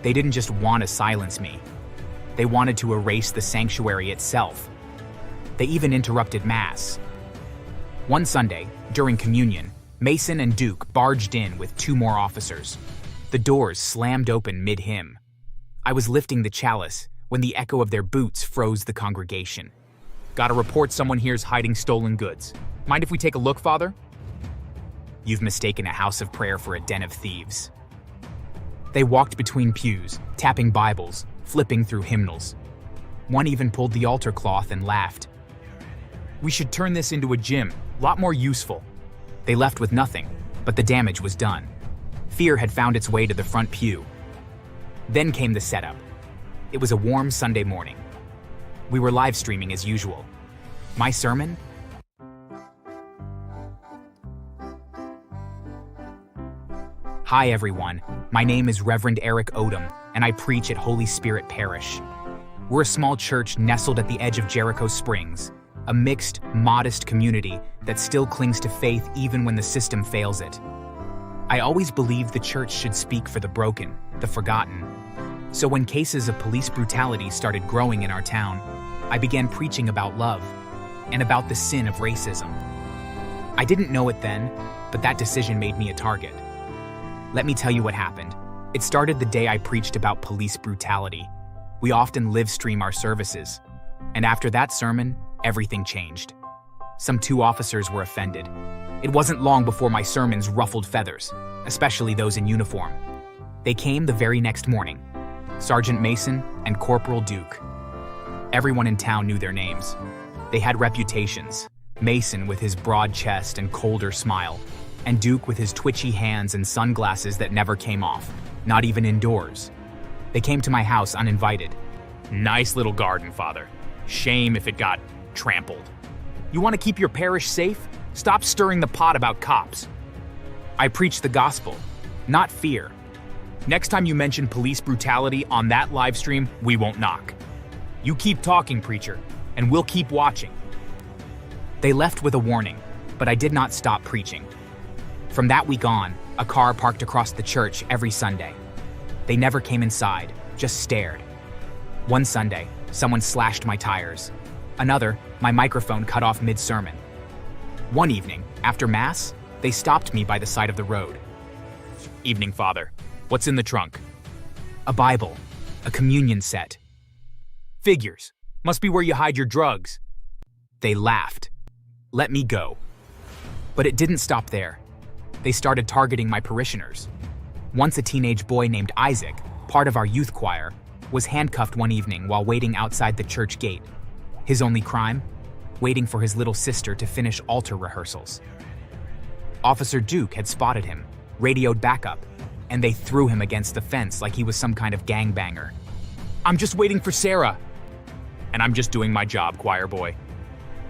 They didn't just want to silence me. They wanted to erase the sanctuary itself. They even interrupted Mass. One Sunday, during communion, Mason and Duke barged in with 2 more officers. The doors slammed open mid-hymn. I was lifting the chalice when the echo of their boots froze the congregation. "Got a report someone here's hiding stolen goods. Mind if we take a look, Father?" "You've mistaken a house of prayer for a den of thieves." They walked between pews, tapping Bibles, flipping through hymnals. One even pulled the altar cloth and laughed. "We should turn this into a gym, lot more useful." They left with nothing, but the damage was done. Fear had found its way to the front pew. Then came the setup. It was a warm Sunday morning. We were live streaming as usual. My sermon? Hi everyone, my name is Reverend Eric Odom, and I preach at Holy Spirit Parish. We're a small church nestled at the edge of Jericho Springs, a mixed, modest community that still clings to faith even when the system fails it. I always believed the church should speak for the broken, the forgotten. So when cases of police brutality started growing in our town, I began preaching about love and about the sin of racism. I didn't know it then, but that decision made me a target. Let me tell you what happened. It started the day I preached about police brutality. We often live stream our services. And after that sermon, everything changed. Some 2 officers were offended. It wasn't long before my sermons ruffled feathers, especially those in uniform. They came the very next morning. Sergeant Mason and Corporal Duke. Everyone in town knew their names. They had reputations. Mason with his broad chest and colder smile, and Duke with his twitchy hands and sunglasses that never came off, not even indoors. They came to my house uninvited. "Nice little garden, Father. Shame if it got trampled. You want to keep your parish safe? Stop stirring the pot about cops." I preached the gospel, not fear. "Next time you mention police brutality on that live stream, we won't knock. You keep talking, preacher, and we'll keep watching." They left with a warning, but I did not stop preaching. From that week on, a car parked across the church every Sunday. They never came inside, just stared. One Sunday, someone slashed my tires. Another, my microphone cut off mid-sermon. One evening, after Mass, they stopped me by the side of the road. "Evening, Father. What's in the trunk?" "A Bible, a communion set." "Figures. Must be where you hide your drugs." They laughed. Let me go. But it didn't stop there. They started targeting my parishioners. Once a teenage boy named Isaac, part of our youth choir, was handcuffed one evening while waiting outside the church gate. His only crime? Waiting for his little sister to finish altar rehearsals. Officer Duke had spotted him, radioed backup, and they threw him against the fence like he was some kind of gangbanger. "I'm just waiting for Sarah." "And I'm just doing my job, choir boy."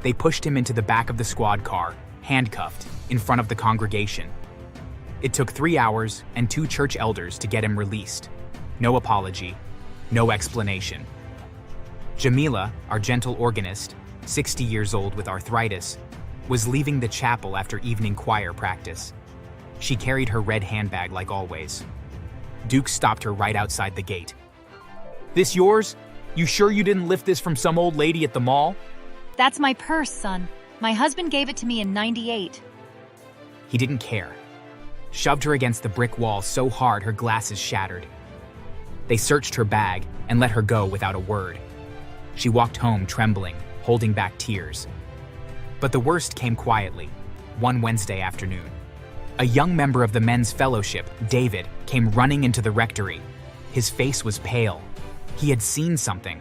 They pushed him into the back of the squad car, handcuffed, in front of the congregation. It took 3 hours and 2 church elders to get him released. No apology, no explanation. Jamila, our gentle organist, 60 years old with arthritis, was leaving the chapel after evening choir practice. She carried her red handbag like always. Duke stopped her right outside the gate. "This yours? You sure you didn't lift this from some old lady at the mall?" "That's my purse, son. My husband gave it to me in '98. He didn't care. Shoved her against the brick wall so hard her glasses shattered. They searched her bag and let her go without a word. She walked home trembling, holding back tears. But the worst came quietly, one Wednesday afternoon. A young member of the men's fellowship, David, came running into the rectory. His face was pale. He had seen something.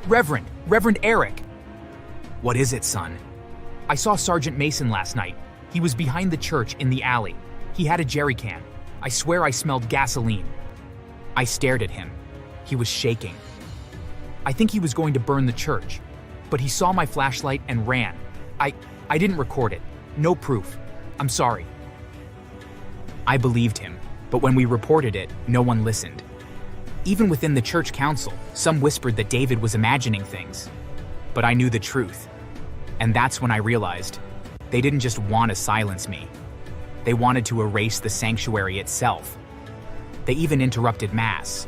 Reverend Eric." "What is it, son?" "I saw Sergeant Mason last night. He was behind the church in the alley. He had a jerry can. I swear I smelled gasoline." I stared at him. He was shaking. "I think he was going to burn the church, but he saw my flashlight and ran. I didn't record it. No proof. I'm sorry." I believed him, but when we reported it, no one listened. Even within the church council, some whispered that David was imagining things. But I knew the truth. And that's when I realized they didn't just want to silence me. They wanted to erase the sanctuary itself. They even interrupted Mass.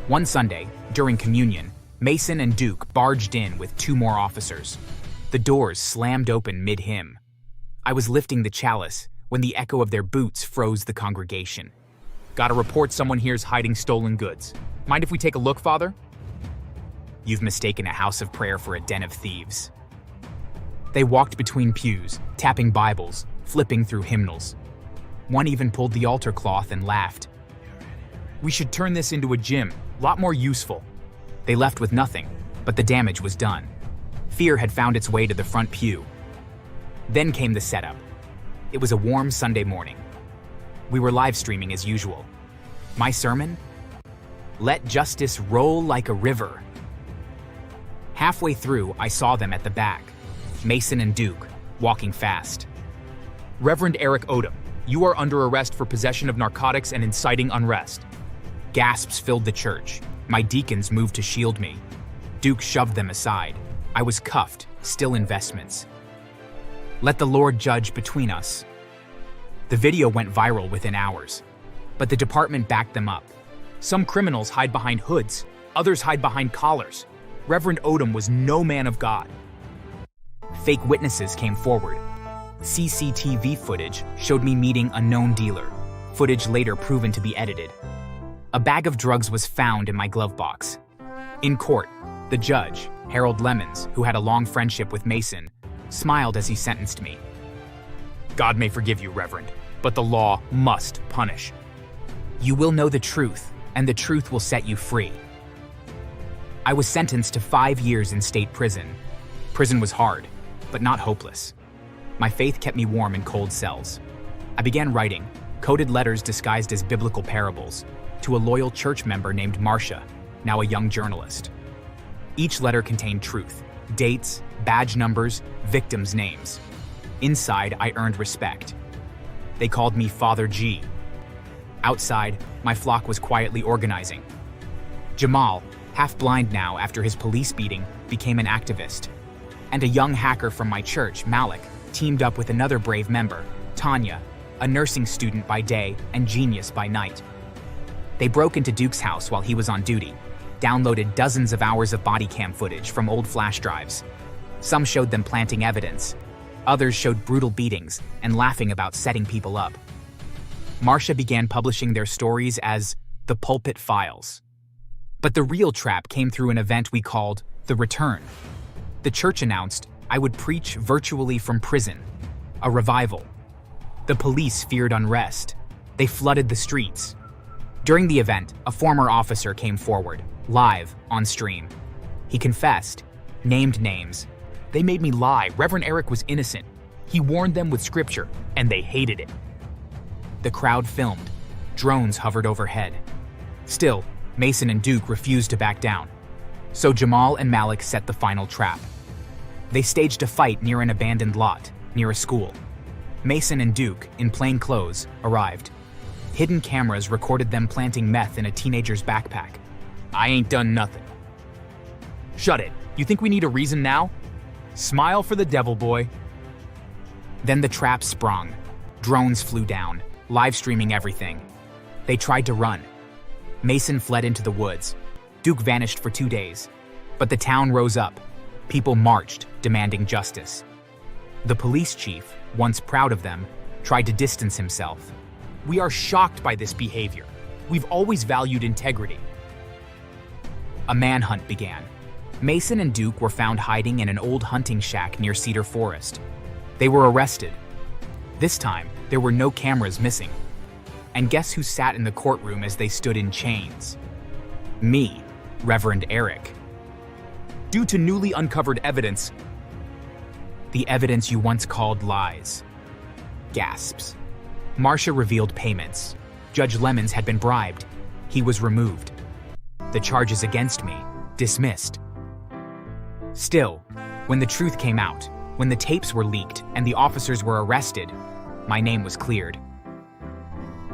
One Sunday, during communion, Mason and Duke barged in with 2 more officers. The doors slammed open mid-hymn. I was lifting the chalice when the echo of their boots froze the congregation. Gotta report someone here's hiding stolen goods. Mind if we take a look, Father? You've mistaken a house of prayer for a den of thieves. They walked between pews, tapping Bibles, flipping through hymnals. One even pulled the altar cloth and laughed. We should turn this into a gym, lot more useful. They left with nothing, but the damage was done. Fear had found its way to the front pew. Then came the setup. It was a warm Sunday morning. We were live streaming as usual. My sermon? Let justice roll like a river. Halfway through, I saw them at the back, Mason and Duke, walking fast. Reverend Eric Odom, you are under arrest for possession of narcotics and inciting unrest. Gasps filled the church. My deacons moved to shield me. Duke shoved them aside. I was cuffed, still investments. Let the Lord judge between us. The video went viral within hours, but the department backed them up. Some criminals hide behind hoods, others hide behind collars. Reverend Odom was no man of God. Fake witnesses came forward. CCTV footage showed me meeting a known dealer, footage later proven to be edited. A bag of drugs was found in my glove box. In court, the judge, Harold Lemons, who had a long friendship with Mason, smiled as he sentenced me. God may forgive you, Reverend, but the law must punish. You will know the truth, and the truth will set you free. I was sentenced to 5 years in state prison. Prison was hard, but not hopeless. My faith kept me warm in cold cells. I began writing, coded letters disguised as biblical parables, to a loyal church member named Marcia, now a young journalist. Each letter contained truth, dates, badge numbers, victims' names. Inside, I earned respect. They called me Father G. Outside, my flock was quietly organizing. Jamal, half blind now after his police beating, became an activist. And a young hacker from my church, Malik, teamed up with another brave member, Tanya, a nursing student by day and genius by night. They broke into Duke's house while he was on duty, downloaded dozens of hours of body cam footage from old flash drives. Some showed them planting evidence. Others showed brutal beatings and laughing about setting people up. Marcia began publishing their stories as the Pulpit Files. But the real trap came through an event we called The Return. The church announced I would preach virtually from prison, a revival. The police feared unrest. They flooded the streets. During the event, a former officer came forward, live, on stream. He confessed, named names. They made me lie. Reverend Eric was innocent. He warned them with scripture, and they hated it. The crowd filmed. Drones hovered overhead. Still, Mason and Duke refused to back down. So Jamal and Malik set the final trap. They staged a fight near an abandoned lot, near a school. Mason and Duke, in plain clothes, arrived. Hidden cameras recorded them planting meth in a teenager's backpack. I ain't done nothing. Shut it. You think we need a reason now? Smile for the devil, boy. Then the trap sprung. Drones flew down, live streaming everything. They tried to run. Mason fled into the woods. Duke vanished for 2 days. But the town rose up. People marched, demanding justice. The police chief, once proud of them, tried to distance himself. We are shocked by this behavior. We've always valued integrity. A manhunt began. Mason and Duke were found hiding in an old hunting shack near Cedar Forest. They were arrested. This time, there were no cameras missing. And guess who sat in the courtroom as they stood in chains? Me, Reverend Eric. Due to newly uncovered evidence, the evidence you once called lies. Gasps. Marcia revealed payments. Judge Lemons had been bribed. He was removed. The charges against me, dismissed. Still, when the truth came out, when the tapes were leaked and the officers were arrested, my name was cleared.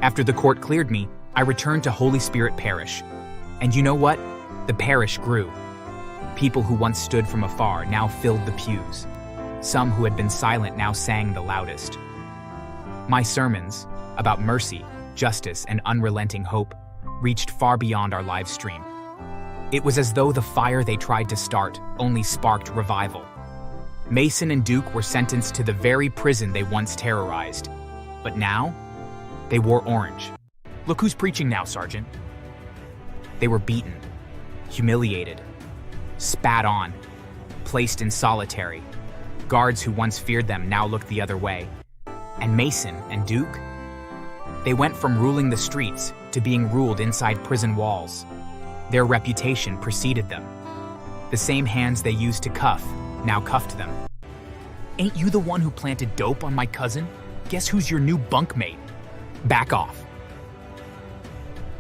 After the court cleared me, I returned to Holy Spirit Parish. And you know what? The parish grew. People who once stood from afar now filled the pews. Some who had been silent now sang the loudest. My sermons, about mercy, justice, and unrelenting hope reached far beyond our live stream. It was as though the fire they tried to start only sparked revival. Mason and Duke were sentenced to the very prison they once terrorized. But now, they wore orange. Look who's preaching now, Sergeant. They were beaten, humiliated, spat on, placed in solitary. Guards who once feared them now looked the other way. And Mason and Duke? They went from ruling the streets to being ruled inside prison walls. Their reputation preceded them. The same hands they used to cuff now cuffed them. Ain't you the one who planted dope on my cousin? Guess who's your new bunkmate? Back off.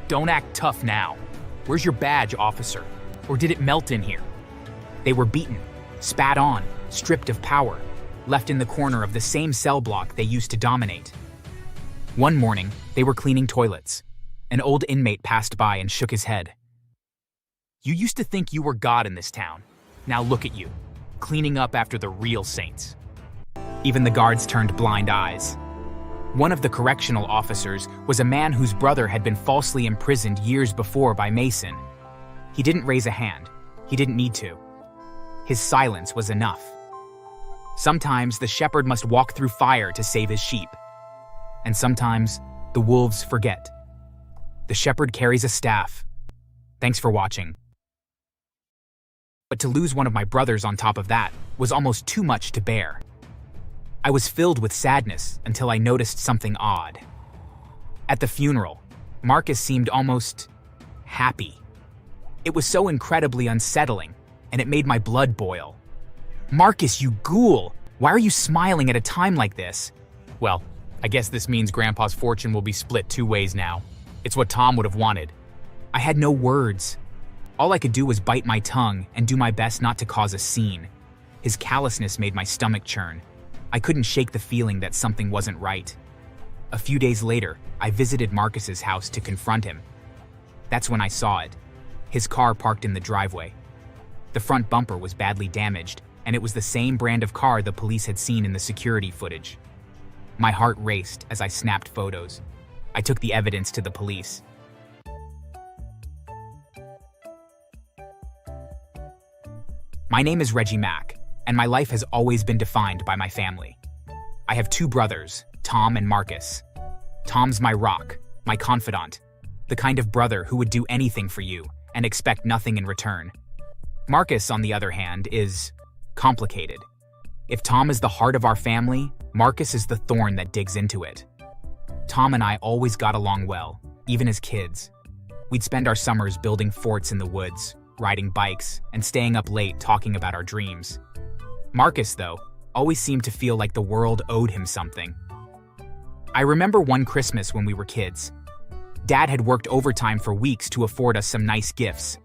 Don't act tough now. Where's your badge, officer? Or did it melt in here? They were beaten, spat on, stripped of power, left in the corner of the same cell block they used to dominate. One morning, they were cleaning toilets. An old inmate passed by and shook his head. You used to think you were God in this town. Now look at you, cleaning up after the real saints. Even the guards turned blind eyes. One of the correctional officers was a man whose brother had been falsely imprisoned years before by Mason. He didn't raise a hand. He didn't need to. His silence was enough. Sometimes the shepherd must walk through fire to save his sheep. And sometimes the wolves forget. The shepherd carries a staff. Thanks for watching. But to lose one of my brothers on top of that was almost too much to bear. I was filled with sadness until I noticed something odd. At the funeral, Marcus seemed almost happy. It was so incredibly unsettling, and it made my blood boil. Marcus, you ghoul! Why are you smiling at a time like this? Well, I guess this means Grandpa's fortune will be split 2 ways now. It's what Tom would have wanted. I had no words. All I could do was bite my tongue and do my best not to cause a scene. His callousness made my stomach churn. I couldn't shake the feeling that something wasn't right. A few days later, I visited Marcus's house to confront him. That's when I saw it. His car parked in the driveway. The front bumper was badly damaged, and it was the same brand of car the police had seen in the security footage. My heart raced as I snapped photos. I took the evidence to the police. My name is Reggie Mack, and my life has always been defined by my family. I have 2 brothers, Tom and Marcus. Tom's my rock, my confidant, the kind of brother who would do anything for you and expect nothing in return. Marcus, on the other hand, is complicated. If Tom is the heart of our family, Marcus is the thorn that digs into it. Tom and I always got along well, even as kids. We'd spend our summers building forts in the woods, riding bikes, and staying up late talking about our dreams. Marcus, though, always seemed to feel like the world owed him something. I remember one Christmas when we were kids. Dad had worked overtime for weeks to afford us some nice gifts.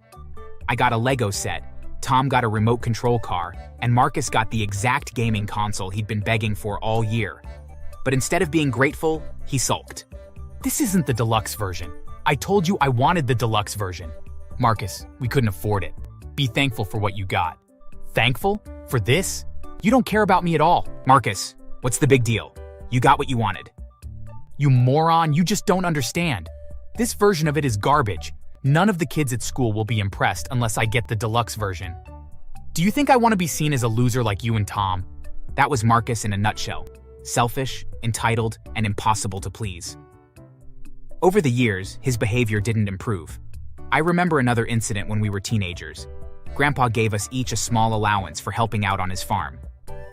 I got a Lego set, Tom got a remote control car, and Marcus got the exact gaming console he'd been begging for all year. But instead of being grateful, he sulked. This isn't the deluxe version. I told you I wanted the deluxe version. Marcus, we couldn't afford it. Be thankful for what you got. Thankful? For this? You don't care about me at all. Marcus, what's the big deal? You got what you wanted. You moron, you just don't understand. This version of it is garbage. None of the kids at school will be impressed unless I get the deluxe version. Do you think I want to be seen as a loser like you and Tom? That was Marcus in a nutshell. Selfish, entitled, and impossible to please. Over the years, his behavior didn't improve. I remember another incident when we were teenagers. Grandpa gave us each a small allowance for helping out on his farm.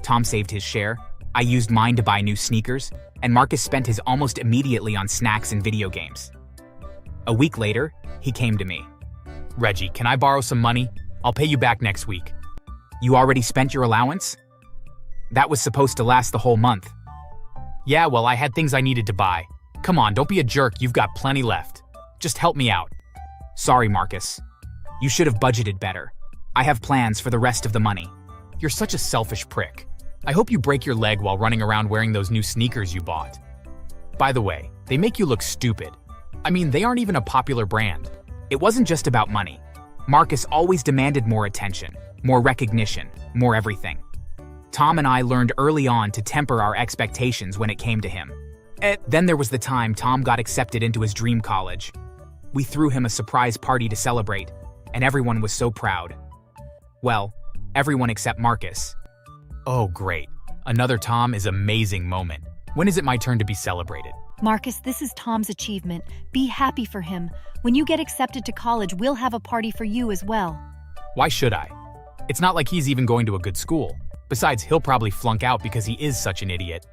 Tom saved his share, I used mine to buy new sneakers, and Marcus spent his almost immediately on snacks and video games. A week later, he came to me. Reggie, can I borrow some money? I'll pay you back next week. You already spent your allowance? That was supposed to last the whole month. Yeah, well, I had things I needed to buy. Come on, don't be a jerk, you've got plenty left. Just help me out. Sorry, Marcus. You should have budgeted better. I have plans for the rest of the money. You're such a selfish prick. I hope you break your leg while running around wearing those new sneakers you bought. By the way, they make you look stupid. I mean, they aren't even a popular brand. It wasn't just about money. Marcus always demanded more attention, more recognition, more everything. Tom and I learned early on to temper our expectations when it came to him. Then there was the time Tom got accepted into his dream college. We threw him a surprise party to celebrate, and everyone was so proud. Well, everyone except Marcus. Oh, great. Another Tom is amazing moment. When is it my turn to be celebrated? Marcus, this is Tom's achievement. Be happy for him. When you get accepted to college, we'll have a party for you as well. Why should I? It's not like he's even going to a good school. Besides, he'll probably flunk out because he is such an idiot.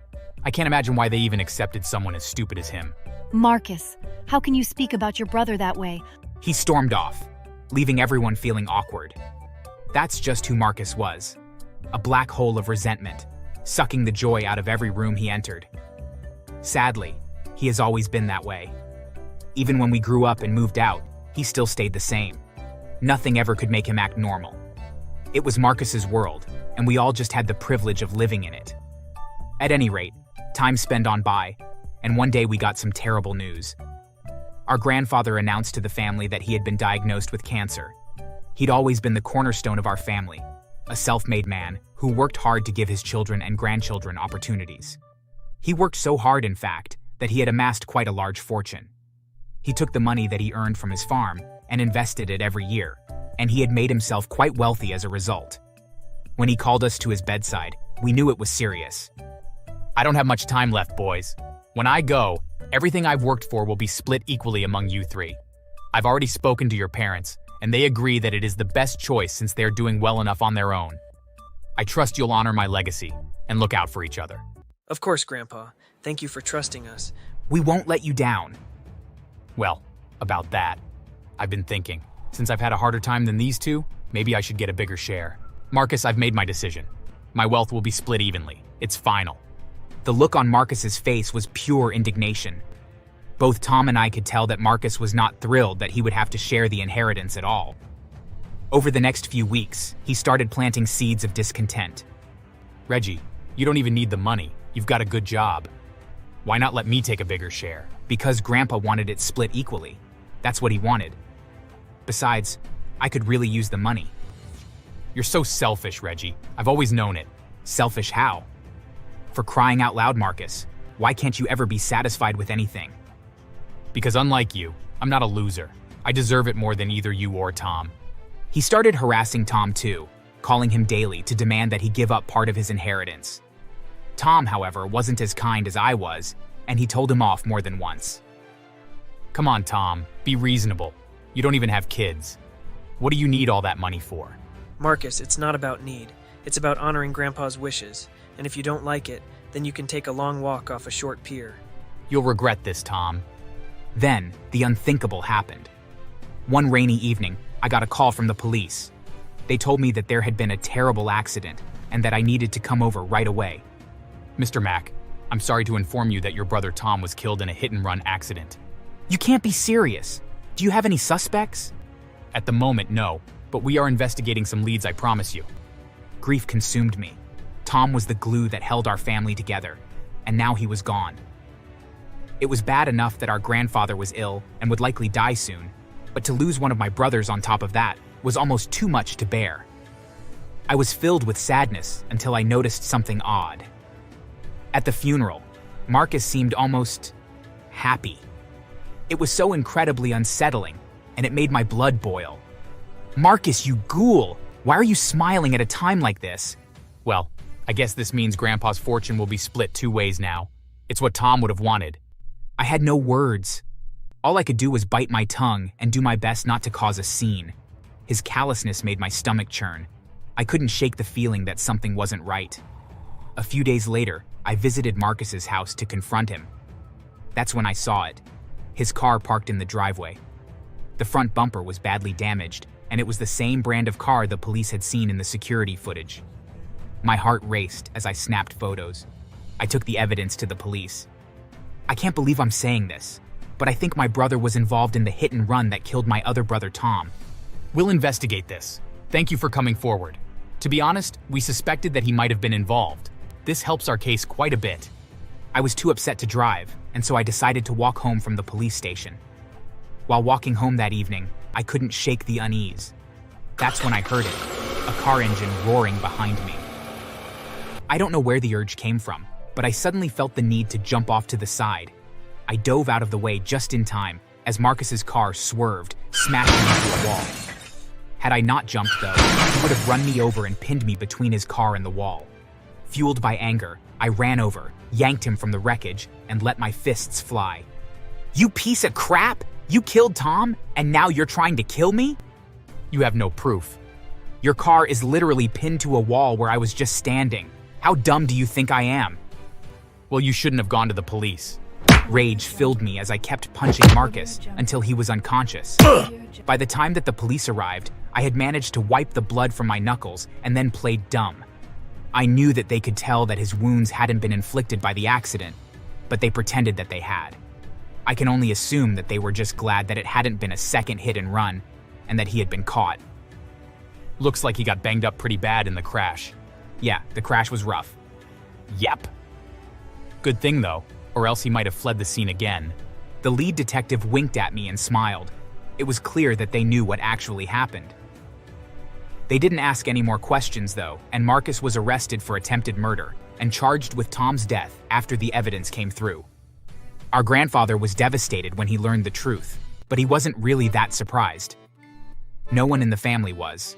I can't imagine why they even accepted someone as stupid as him. Marcus, how can you speak about your brother that way? He stormed off, leaving everyone feeling awkward. That's just who Marcus was. A black hole of resentment, sucking the joy out of every room he entered. Sadly, he has always been that way. Even when we grew up and moved out, he still stayed the same. Nothing ever could make him act normal. It was Marcus's world, and we all just had the privilege of living in it. At any rate, time sped on by, and one day we got some terrible news. Our grandfather announced to the family that he had been diagnosed with cancer. He'd always been the cornerstone of our family, a self-made man who worked hard to give his children and grandchildren opportunities. He worked so hard, in fact, that he had amassed quite a large fortune. He took the money that he earned from his farm and invested it every year, and he had made himself quite wealthy as a result. When he called us to his bedside, we knew it was serious. I don't have much time left, boys. When I go, everything I've worked for will be split equally among you three. I've already spoken to your parents, and they agree that it is the best choice since they're doing well enough on their own. I trust you'll honor my legacy and look out for each other. Of course, Grandpa. Thank you for trusting us. We won't let you down. Well, about that, I've been thinking. Since I've had a harder time than these two, maybe I should get a bigger share. Marcus, I've made my decision. My wealth will be split evenly. It's final. The look on Marcus's face was pure indignation. Both Tom and I could tell that Marcus was not thrilled that he would have to share the inheritance at all. Over the next few weeks, he started planting seeds of discontent. Reggie, you don't even need the money. You've got a good job. Why not let me take a bigger share? Because Grandpa wanted it split equally. That's what he wanted. Besides, I could really use the money. You're so selfish, Reggie. I've always known it. Selfish how? For crying out loud, Marcus, why can't you ever be satisfied with anything? Because unlike you, I'm not a loser. I deserve it more than either you or Tom. He started harassing Tom too, calling him daily to demand that he give up part of his inheritance. Tom, however, wasn't as kind as I was, and he told him off more than once. Come on, Tom. Be reasonable. You don't even have kids. What do you need all that money for? Marcus, it's not about need. It's about honoring Grandpa's wishes. And if you don't like it, then you can take a long walk off a short pier. You'll regret this, Tom. Then, the unthinkable happened. One rainy evening, I got a call from the police. They told me that there had been a terrible accident and that I needed to come over right away. Mr. Mack, I'm sorry to inform you that your brother Tom was killed in a hit-and-run accident. You can't be serious. Do you have any suspects? At the moment, no, but we are investigating some leads, I promise you. Grief consumed me. Tom was the glue that held our family together, and now he was gone. It was bad enough that our grandfather was ill and would likely die soon, but to lose one of my brothers on top of that was almost too much to bear. I was filled with sadness until I noticed something odd. At the funeral, Marcus seemed almost happy. It was so incredibly unsettling, and it made my blood boil. Marcus, you ghoul! Why are you smiling at a time like this? Well, I guess this means Grandpa's fortune will be split 2 ways now. It's what Tom would have wanted. I had no words. All I could do was bite my tongue and do my best not to cause a scene. His callousness made my stomach churn. I couldn't shake the feeling that something wasn't right. A few days later, I visited Marcus's house to confront him. That's when I saw it. His car parked in the driveway. The front bumper was badly damaged, and it was the same brand of car the police had seen in the security footage. My heart raced as I snapped photos. I took the evidence to the police. I can't believe I'm saying this, but I think my brother was involved in the hit and run that killed my other brother, Tom. We'll investigate this. Thank you for coming forward. To be honest, we suspected that he might have been involved. This helps our case quite a bit. I was too upset to drive, and so I decided to walk home from the police station. While walking home that evening, I couldn't shake the unease. That's when I heard it, a car engine roaring behind me. I don't know where the urge came from. but I suddenly felt the need to jump off to the side. I dove out of the way just in time as Marcus's car swerved, smashing into a wall. Had I not jumped, though, he would have run me over and pinned me between his car and the wall. Fueled by anger, I ran over, yanked him from the wreckage, and let my fists fly. "You piece of crap! You killed Tom, and now you're trying to kill me?" "You have no proof. Your car is literally pinned to a wall where I was just standing. How dumb do you think I am?" "Well, you shouldn't have gone to the police." Rage filled me as I kept punching Marcus until he was unconscious. By the time that the police arrived, I had managed to wipe the blood from my knuckles and then played dumb. I knew that they could tell that his wounds hadn't been inflicted by the accident, but they pretended that they had. I can only assume that they were just glad that it hadn't been a second hit and run, and that he had been caught. "Looks like he got banged up pretty bad in the crash." "Yeah, the crash was rough." "Yep." "Good thing, though, or else he might have fled the scene again." The lead detective winked at me and smiled. It was clear that they knew what actually happened. They didn't ask any more questions, though, and Marcus was arrested for attempted murder and charged with Tom's death after the evidence came through. Our grandfather was devastated when he learned the truth, but he wasn't really that surprised. No one in the family was.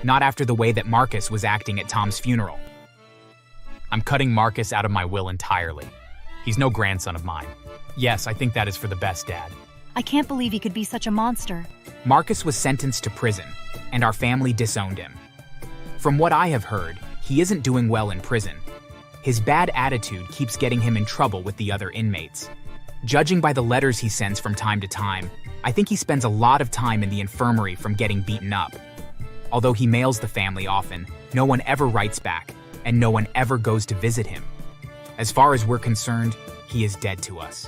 Not after the way that Marcus was acting at Tom's funeral. "I'm cutting Marcus out of my will entirely. He's no grandson of mine. Yes, I think that is for the best, Dad." I can't believe he could be such a monster. Marcus was sentenced to prison, and our family disowned him. From what I have heard, he isn't doing well in prison. His bad attitude keeps getting him in trouble with the other inmates. Judging by the letters he sends from time to time, I think he spends a lot of time in the infirmary from getting beaten up. Although he mails the family often, no one ever writes back, and no one ever goes to visit him. As far as we're concerned, he is dead to us.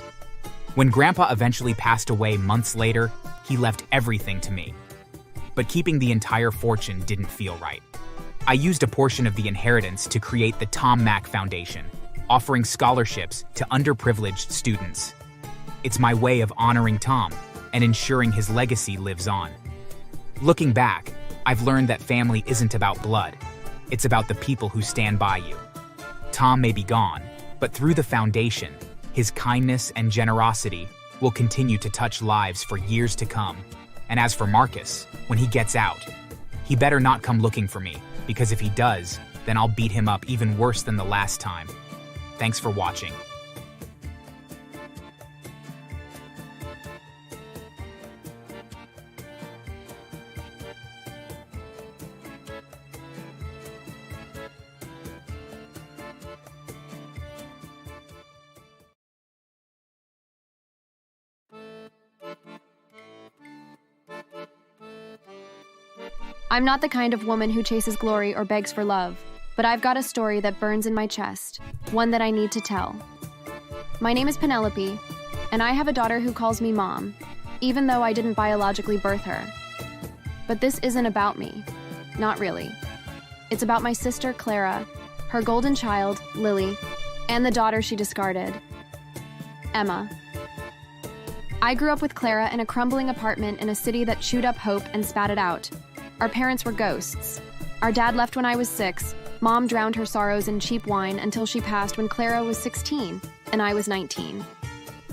When Grandpa eventually passed away months later, he left everything to me. But keeping the entire fortune didn't feel right. I used a portion of the inheritance to create the Tom Mack Foundation, offering scholarships to underprivileged students. It's my way of honoring Tom and ensuring his legacy lives on. Looking back, I've learned that family isn't about blood. It's about the people who stand by you. Tom may be gone, but through the foundation, his kindness and generosity will continue to touch lives for years to come. And as for Marcus, when he gets out, he better not come looking for me, because if he does, then I'll beat him up even worse than the last time. Thanks for watching. I'm not the kind of woman who chases glory or begs for love, but I've got a story that burns in my chest, one that I need to tell. My name is Penelope, and I have a daughter who calls me Mom, even though I didn't biologically birth her. But this isn't about me. Not really. It's about my sister, Clara, her golden child, Lily, and the daughter she discarded, Emma. I grew up with Clara in a crumbling apartment in a city that chewed up hope and spat it out. Our parents were ghosts. Our dad left when I was 6. Mom drowned her sorrows in cheap wine until she passed when Clara was 16, and I was 19.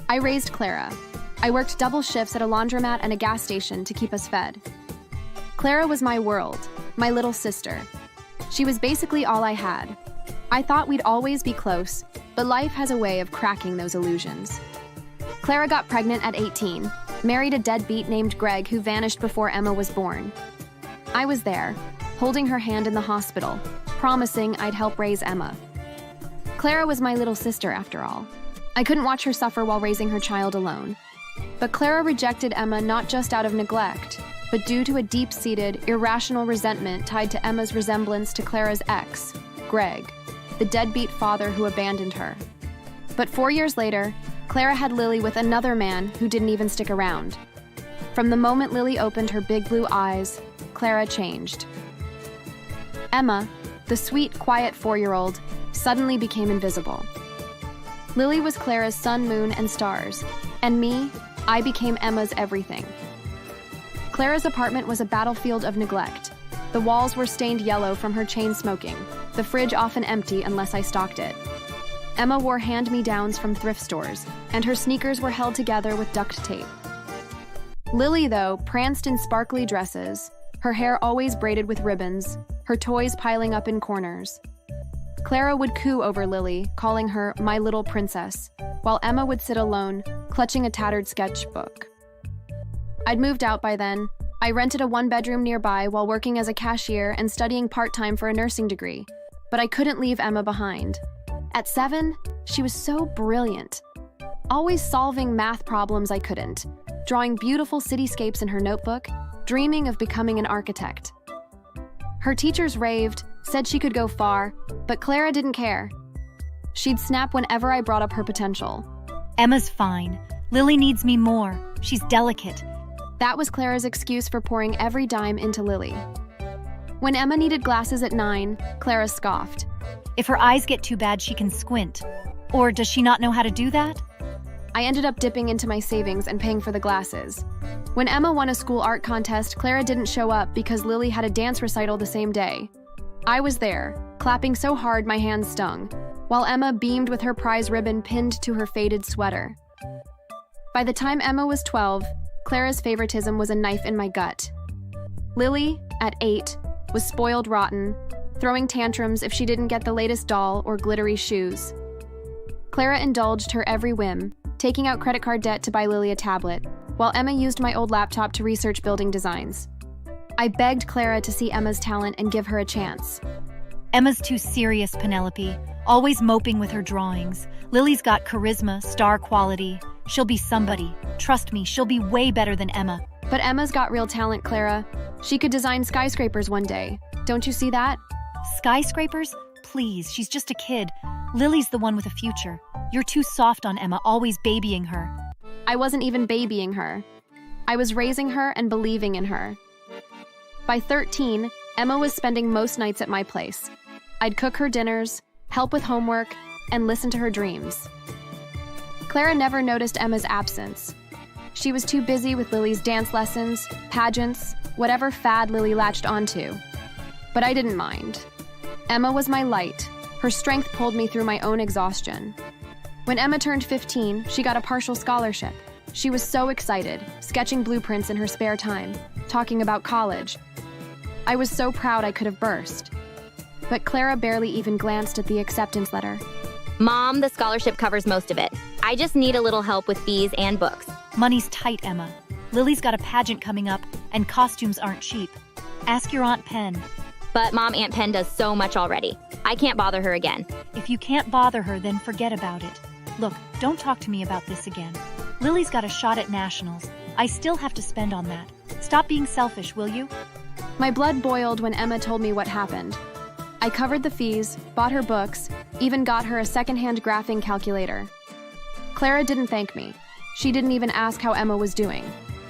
I raised Clara. I worked double shifts at a laundromat and a gas station to keep us fed. Clara was my world, my little sister. She was basically all I had. I thought we'd always be close, but life has a way of cracking those illusions. Clara got pregnant at 18, married a deadbeat named Greg who vanished before Emma was born. I was there, holding her hand in the hospital, promising I'd help raise Emma. Clara was my little sister, after all. I couldn't watch her suffer while raising her child alone. But Clara rejected Emma not just out of neglect, but due to a deep-seated, irrational resentment tied to Emma's resemblance to Clara's ex, Greg, the deadbeat father who abandoned her. But 4 years later, Clara had Lily with another man who didn't even stick around. From the moment Lily opened her big blue eyes, Clara changed. Emma, the sweet, quiet 4-year-old, suddenly became invisible. Lily was Clara's sun, moon, and stars, and me, I became Emma's everything. Clara's apartment was a battlefield of neglect. The walls were stained yellow from her chain smoking, the fridge often empty unless I stocked it. Emma wore hand-me-downs from thrift stores, and her sneakers were held together with duct tape. Lily, though, pranced in sparkly dresses, her hair always braided with ribbons, her toys piling up in corners. Clara would coo over Lily, calling her my little princess, while Emma would sit alone, clutching a tattered sketchbook. I'd moved out by then. I rented a one-bedroom nearby while working as a cashier and studying part-time for a nursing degree, but I couldn't leave Emma behind. At 7, she was so brilliant, always solving math problems I couldn't, drawing beautiful cityscapes in her notebook, dreaming of becoming an architect. Her teachers raved, said she could go far, but Clara didn't care. She'd snap whenever I brought up her potential. Emma's fine. Lily needs me more. She's delicate. That was Clara's excuse for pouring every dime into Lily. When Emma needed glasses at 9, Clara scoffed. If her eyes get too bad, she can squint. Or does she not know how to do that? I ended up dipping into my savings and paying for the glasses. When Emma won a school art contest, Clara didn't show up because Lily had a dance recital the same day. I was there, clapping so hard my hands stung, while Emma beamed with her prize ribbon pinned to her faded sweater. By the time Emma was 12, Clara's favoritism was a knife in my gut. Lily, at 8, was spoiled rotten, throwing tantrums if she didn't get the latest doll or glittery shoes. Clara indulged her every whim, taking out credit card debt to buy Lily a tablet, while Emma used my old laptop to research building designs. I begged Clara to see Emma's talent and give her a chance. Emma's too serious, Penelope, always moping with her drawings. Lily's got charisma, star quality. She'll be somebody. Trust me, she'll be way better than Emma. But Emma's got real talent, Clara. She could design skyscrapers one day. Don't you see that? Skyscrapers? Please, she's just a kid. Lily's the one with a future. You're too soft on Emma, always babying her. I wasn't even babying her. I was raising her and believing in her. By 13, Emma was spending most nights at my place. I'd cook her dinners, help with homework, and listen to her dreams. Clara never noticed Emma's absence. She was too busy with Lily's dance lessons, pageants, whatever fad Lily latched onto. But I didn't mind. Emma was my light. Her strength pulled me through my own exhaustion. When Emma turned 15, she got a partial scholarship. She was so excited, sketching blueprints in her spare time, talking about college. I was so proud I could have burst. But Clara barely even glanced at the acceptance letter. Mom, the scholarship covers most of it. I just need a little help with fees and books. Money's tight, Emma. Lily's got a pageant coming up, and costumes aren't cheap. Ask your Aunt Pen. But Mom, Aunt Pen does so much already. I can't bother her again. If you can't bother her, then forget about it. Look, don't talk to me about this again. Lily's got a shot at nationals. I still have to spend on that. Stop being selfish, will you? My blood boiled when Emma told me what happened. I covered the fees, bought her books, even got her a secondhand graphing calculator. Clara didn't thank me. She didn't even ask how Emma was doing.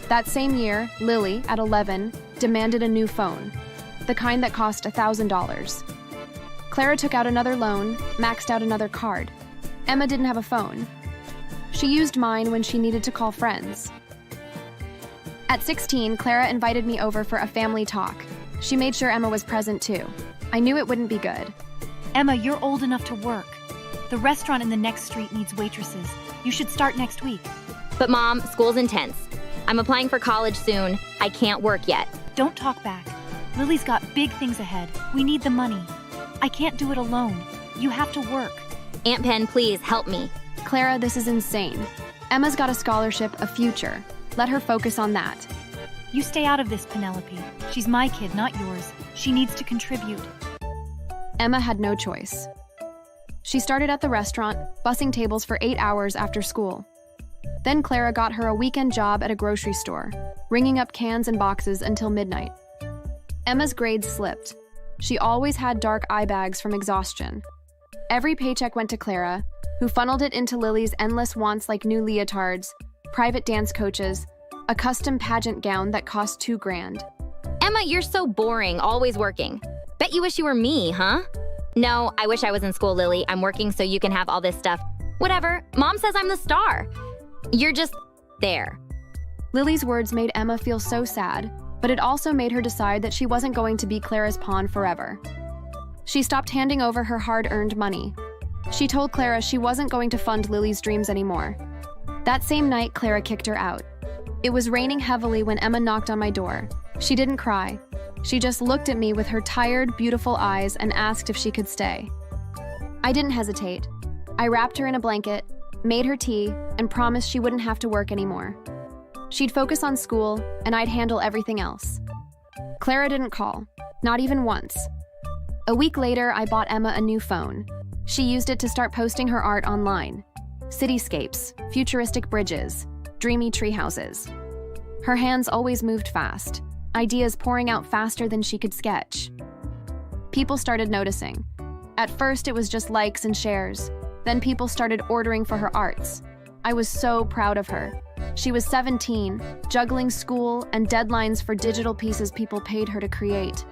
That same year, Lily, at 11, demanded a new phone, the kind that cost $1,000. Clara took out another loan, maxed out another card. Emma didn't have a phone. She used mine when she needed to call friends. At 16, Clara invited me over for a family talk. She made sure Emma was present too. I knew it wouldn't be good. Emma, you're old enough to work. The restaurant in the next street needs waitresses. You should start next week. But Mom, school's intense. I'm applying for college soon. I can't work yet. Don't talk back. Lily's got big things ahead. We need the money. I can't do it alone. You have to work. Aunt Pen, please help me. Clara, this is insane. Emma's got a scholarship, a future. Let her focus on that. You stay out of this, Penelope. She's my kid, not yours. She needs to contribute. Emma had no choice. She started at the restaurant, bussing tables for 8 hours after school. Then Clara got her a weekend job at a grocery store, ringing up cans and boxes until midnight. Emma's grades slipped. She always had dark eye bags from exhaustion. Every paycheck went to Clara, who funneled it into Lily's endless wants like new leotards, private dance coaches, a custom pageant gown that cost $2,000. Emma, you're so boring, always working. Bet you wish you were me, huh? No, I wish I was in school, Lily. I'm working so you can have all this stuff. Whatever, Mom says I'm the star. You're just there. Lily's words made Emma feel so sad, but it also made her decide that she wasn't going to be Clara's pawn forever. She stopped handing over her hard-earned money. She told Clara she wasn't going to fund Lily's dreams anymore. That same night, Clara kicked her out. It was raining heavily when Emma knocked on my door. She didn't cry. She just looked at me with her tired, beautiful eyes and asked if she could stay. I didn't hesitate. I wrapped her in a blanket, made her tea, and promised she wouldn't have to work anymore. She'd focus on school, and I'd handle everything else. Clara didn't call, not even once. A week later, I bought Emma a new phone. She used it to start posting her art online. Cityscapes, futuristic bridges, dreamy tree houses. Her hands always moved fast, ideas pouring out faster than she could sketch. People started noticing. At first, it was just likes and shares. Then people started ordering for her arts. I was so proud of her. She was 17, juggling school and deadlines for digital pieces people paid her to create.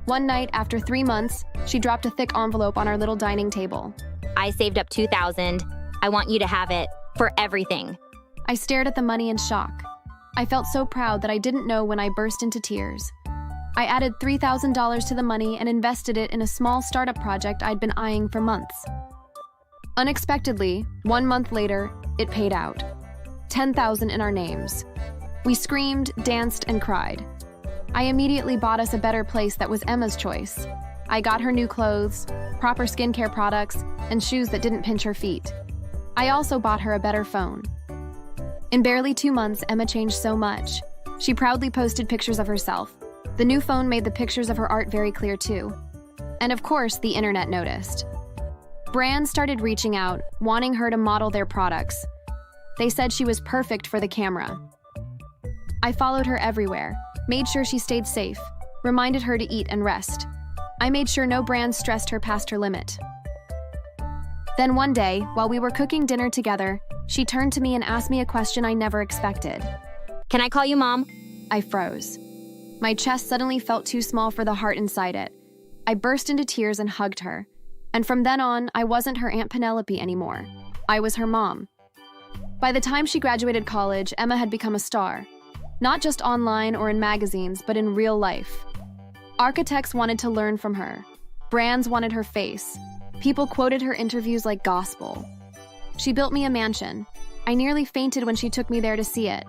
One night, after 3 months, she dropped a thick envelope on our little dining table. I saved up $2,000. I want you to have it. For everything. I stared at the money in shock. I felt so proud that I didn't know when I burst into tears. I added $3,000 to the money and invested it in a small startup project I'd been eyeing for months. Unexpectedly, 1 month later, it paid out. $10,000 in our names. We screamed, danced, and cried. I immediately bought us a better place that was Emma's choice. I got her new clothes, proper skincare products, and shoes that didn't pinch her feet. I also bought her a better phone. In barely 2 months, Emma changed so much. She proudly posted pictures of herself. The new phone made the pictures of her art very clear too. And of course, the internet noticed. Brands started reaching out, wanting her to model their products. They said she was perfect for the camera. I followed her everywhere, made sure she stayed safe, reminded her to eat and rest. I made sure no brand stressed her past her limit. Then one day, while we were cooking dinner together, she turned to me and asked me a question I never expected. Can I call you Mom? I froze. My chest suddenly felt too small for the heart inside it. I burst into tears and hugged her. And from then on, I wasn't her Aunt Penelope anymore. I was her mom. By the time she graduated college, Emma had become a star. Not just online or in magazines, but in real life. Architects wanted to learn from her. Brands wanted her face. People quoted her interviews like gospel. She built me a mansion. I nearly fainted when she took me there to see it.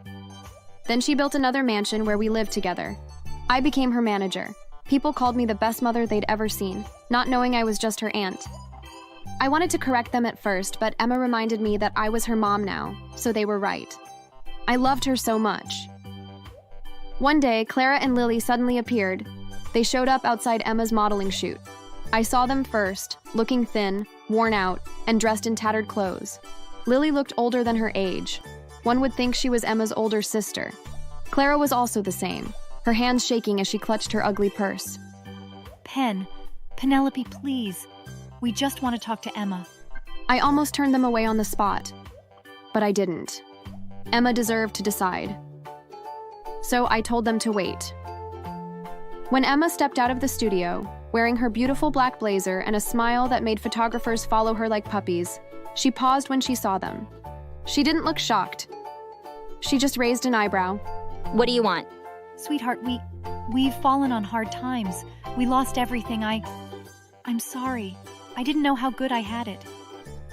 Then she built another mansion where we lived together. I became her manager. People called me the best mother they'd ever seen, not knowing I was just her aunt. I wanted to correct them at first, but Emma reminded me that I was her mom now, so they were right. I loved her so much. One day, Clara and Lily suddenly appeared. They showed up outside Emma's modeling shoot. I saw them first, looking thin, worn out, and dressed in tattered clothes. Lily looked older than her age. One would think she was Emma's older sister. Clara was also the same, her hands shaking as she clutched her ugly purse. Penelope, please. We just want to talk to Emma. I almost turned them away on the spot, but I didn't. Emma deserved to decide. So I told them to wait. When Emma stepped out of the studio, wearing her beautiful black blazer and a smile that made photographers follow her like puppies, she paused when she saw them. She didn't look shocked. She just raised an eyebrow. What do you want? Sweetheart, we've fallen on hard times. We lost everything. I'm sorry. I didn't know how good I had it.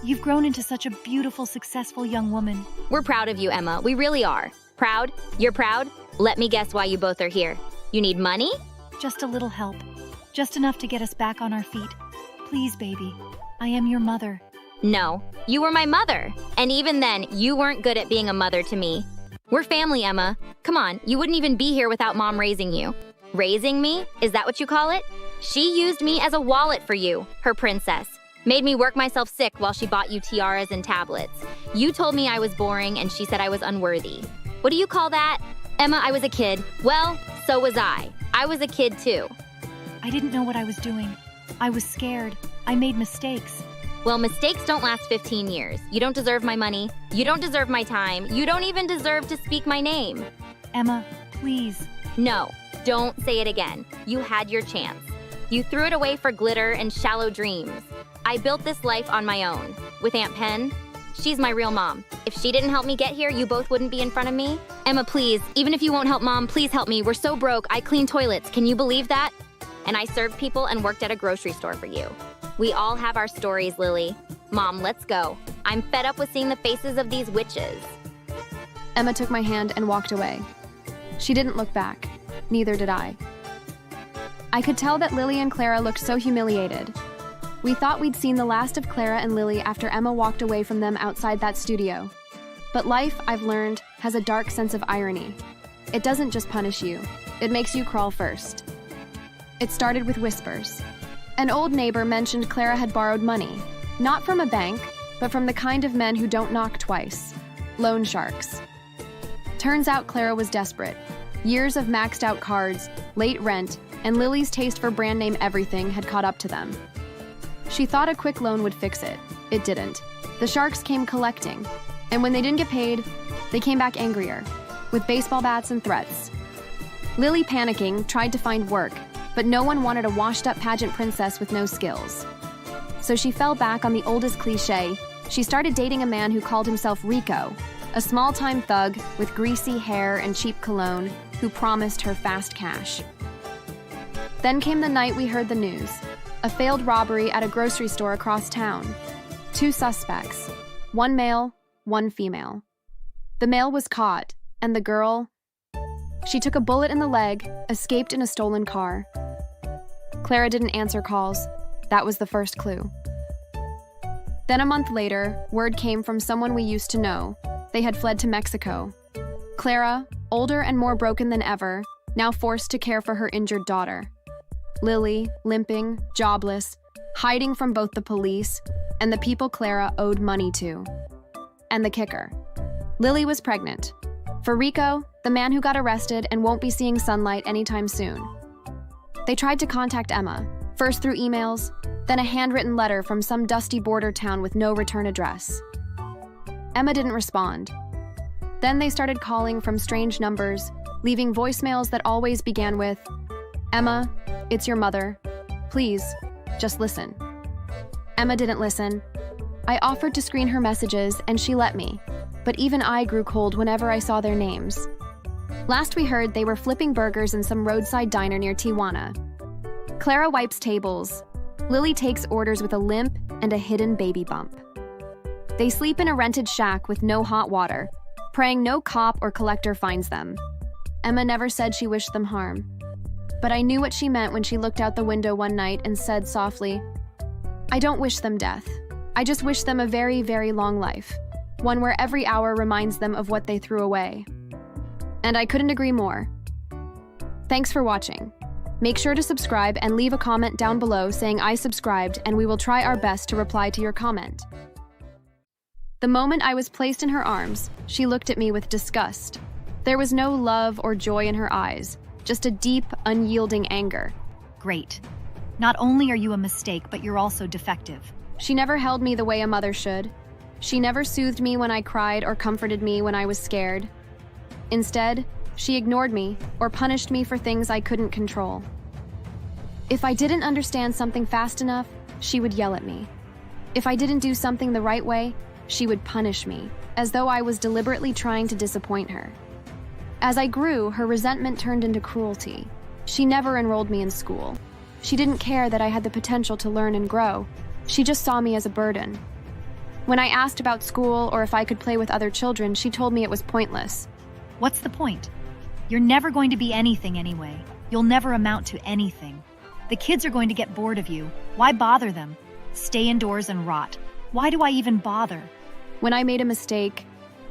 You've grown into such a beautiful, successful young woman. We're proud of you, Emma. We really are. Proud? You're proud? Let me guess why you both are here. You need money? Just a little help. Just enough to get us back on our feet. Please, baby. I am your mother. No, you were my mother. And even then, you weren't good at being a mother to me. We're family, Emma. Come on, you wouldn't even be here without Mom raising you. Raising me? Is that what you call it? She used me as a wallet for you, her princess. Made me work myself sick while she bought you tiaras and tablets. You told me I was boring and she said I was unworthy. What do you call that? Emma, I was a kid. Well, so was I. I was a kid too. I didn't know what I was doing. I was scared. I made mistakes. Well, mistakes don't last 15 years. You don't deserve my money. You don't deserve my time. You don't even deserve to speak my name. Emma, please. No, don't say it again. You had your chance. You threw it away for glitter and shallow dreams. I built this life on my own. With Aunt Pen, she's my real mom. If she didn't help me get here, you both wouldn't be in front of me. Emma, please, even if you won't help Mom, please help me. We're so broke. I clean toilets. Can you believe that? And I served people and worked at a grocery store for you. We all have our stories, Lily. Mom, let's go. I'm fed up with seeing the faces of these witches. Emma took my hand and walked away. She didn't look back. Neither did I. I could tell that Lily and Clara looked so humiliated. We thought we'd seen the last of Clara and Lily after Emma walked away from them outside that studio. But life, I've learned, has a dark sense of irony. It doesn't just punish you. It makes you crawl first. It started with whispers. An old neighbor mentioned Clara had borrowed money, not from a bank, but from the kind of men who don't knock twice, loan sharks. Turns out Clara was desperate. Years of maxed out cards, late rent, and Lily's taste for brand name everything had caught up to them. She thought a quick loan would fix it. It didn't. The sharks came collecting, and when they didn't get paid, they came back angrier, with baseball bats and threats. Lily, panicking, tried to find work, but no one wanted a washed-up pageant princess with no skills. So she fell back on the oldest cliché. She started dating a man who called himself Rico, a small-time thug with greasy hair and cheap cologne who promised her fast cash. Then came the night we heard the news. A failed robbery at a grocery store across town. 2 suspects, 1 male, 1 female. The male was caught, and the girl, she took a bullet in the leg, escaped in a stolen car. Clara didn't answer calls. That was the first clue. Then a month later, word came from someone we used to know. They had fled to Mexico. Clara, older and more broken than ever, now forced to care for her injured daughter. Lily, limping, jobless, hiding from both the police and the people Clara owed money to. And the kicker. Lily was pregnant. For Rico, the man who got arrested and won't be seeing sunlight anytime soon. They tried to contact Emma, first through emails, then a handwritten letter from some dusty border town with no return address. Emma didn't respond. Then they started calling from strange numbers, leaving voicemails that always began with, "Emma, it's your mother. Please, just listen." Emma didn't listen. I offered to screen her messages, and she let me, but even I grew cold whenever I saw their names. Last we heard, they were flipping burgers in some roadside diner near Tijuana. Clara wipes tables. Lily takes orders with a limp and a hidden baby bump. They sleep in a rented shack with no hot water, praying no cop or collector finds them. Emma never said she wished them harm. But I knew what she meant when she looked out the window one night and said softly, "I don't wish them death. I just wish them a very, very long life. One where every hour reminds them of what they threw away." And I couldn't agree more. Thanks for watching. Make sure to subscribe and leave a comment down below saying I subscribed, and we will try our best to reply to your comment. The moment I was placed in her arms, she looked at me with disgust. There was no love or joy in her eyes, just a deep, unyielding anger. Great. Not only are you a mistake, but you're also defective. She never held me the way a mother should. She never soothed me when I cried or comforted me when I was scared. Instead, she ignored me or punished me for things I couldn't control. If I didn't understand something fast enough, she would yell at me. If I didn't do something the right way, she would punish me, as though I was deliberately trying to disappoint her. As I grew, her resentment turned into cruelty. She never enrolled me in school. She didn't care that I had the potential to learn and grow. She just saw me as a burden. When I asked about school or if I could play with other children, she told me it was pointless. What's the point? You're never going to be anything anyway. You'll never amount to anything. The kids are going to get bored of you. Why bother them? Stay indoors and rot. Why do I even bother? When I made a mistake,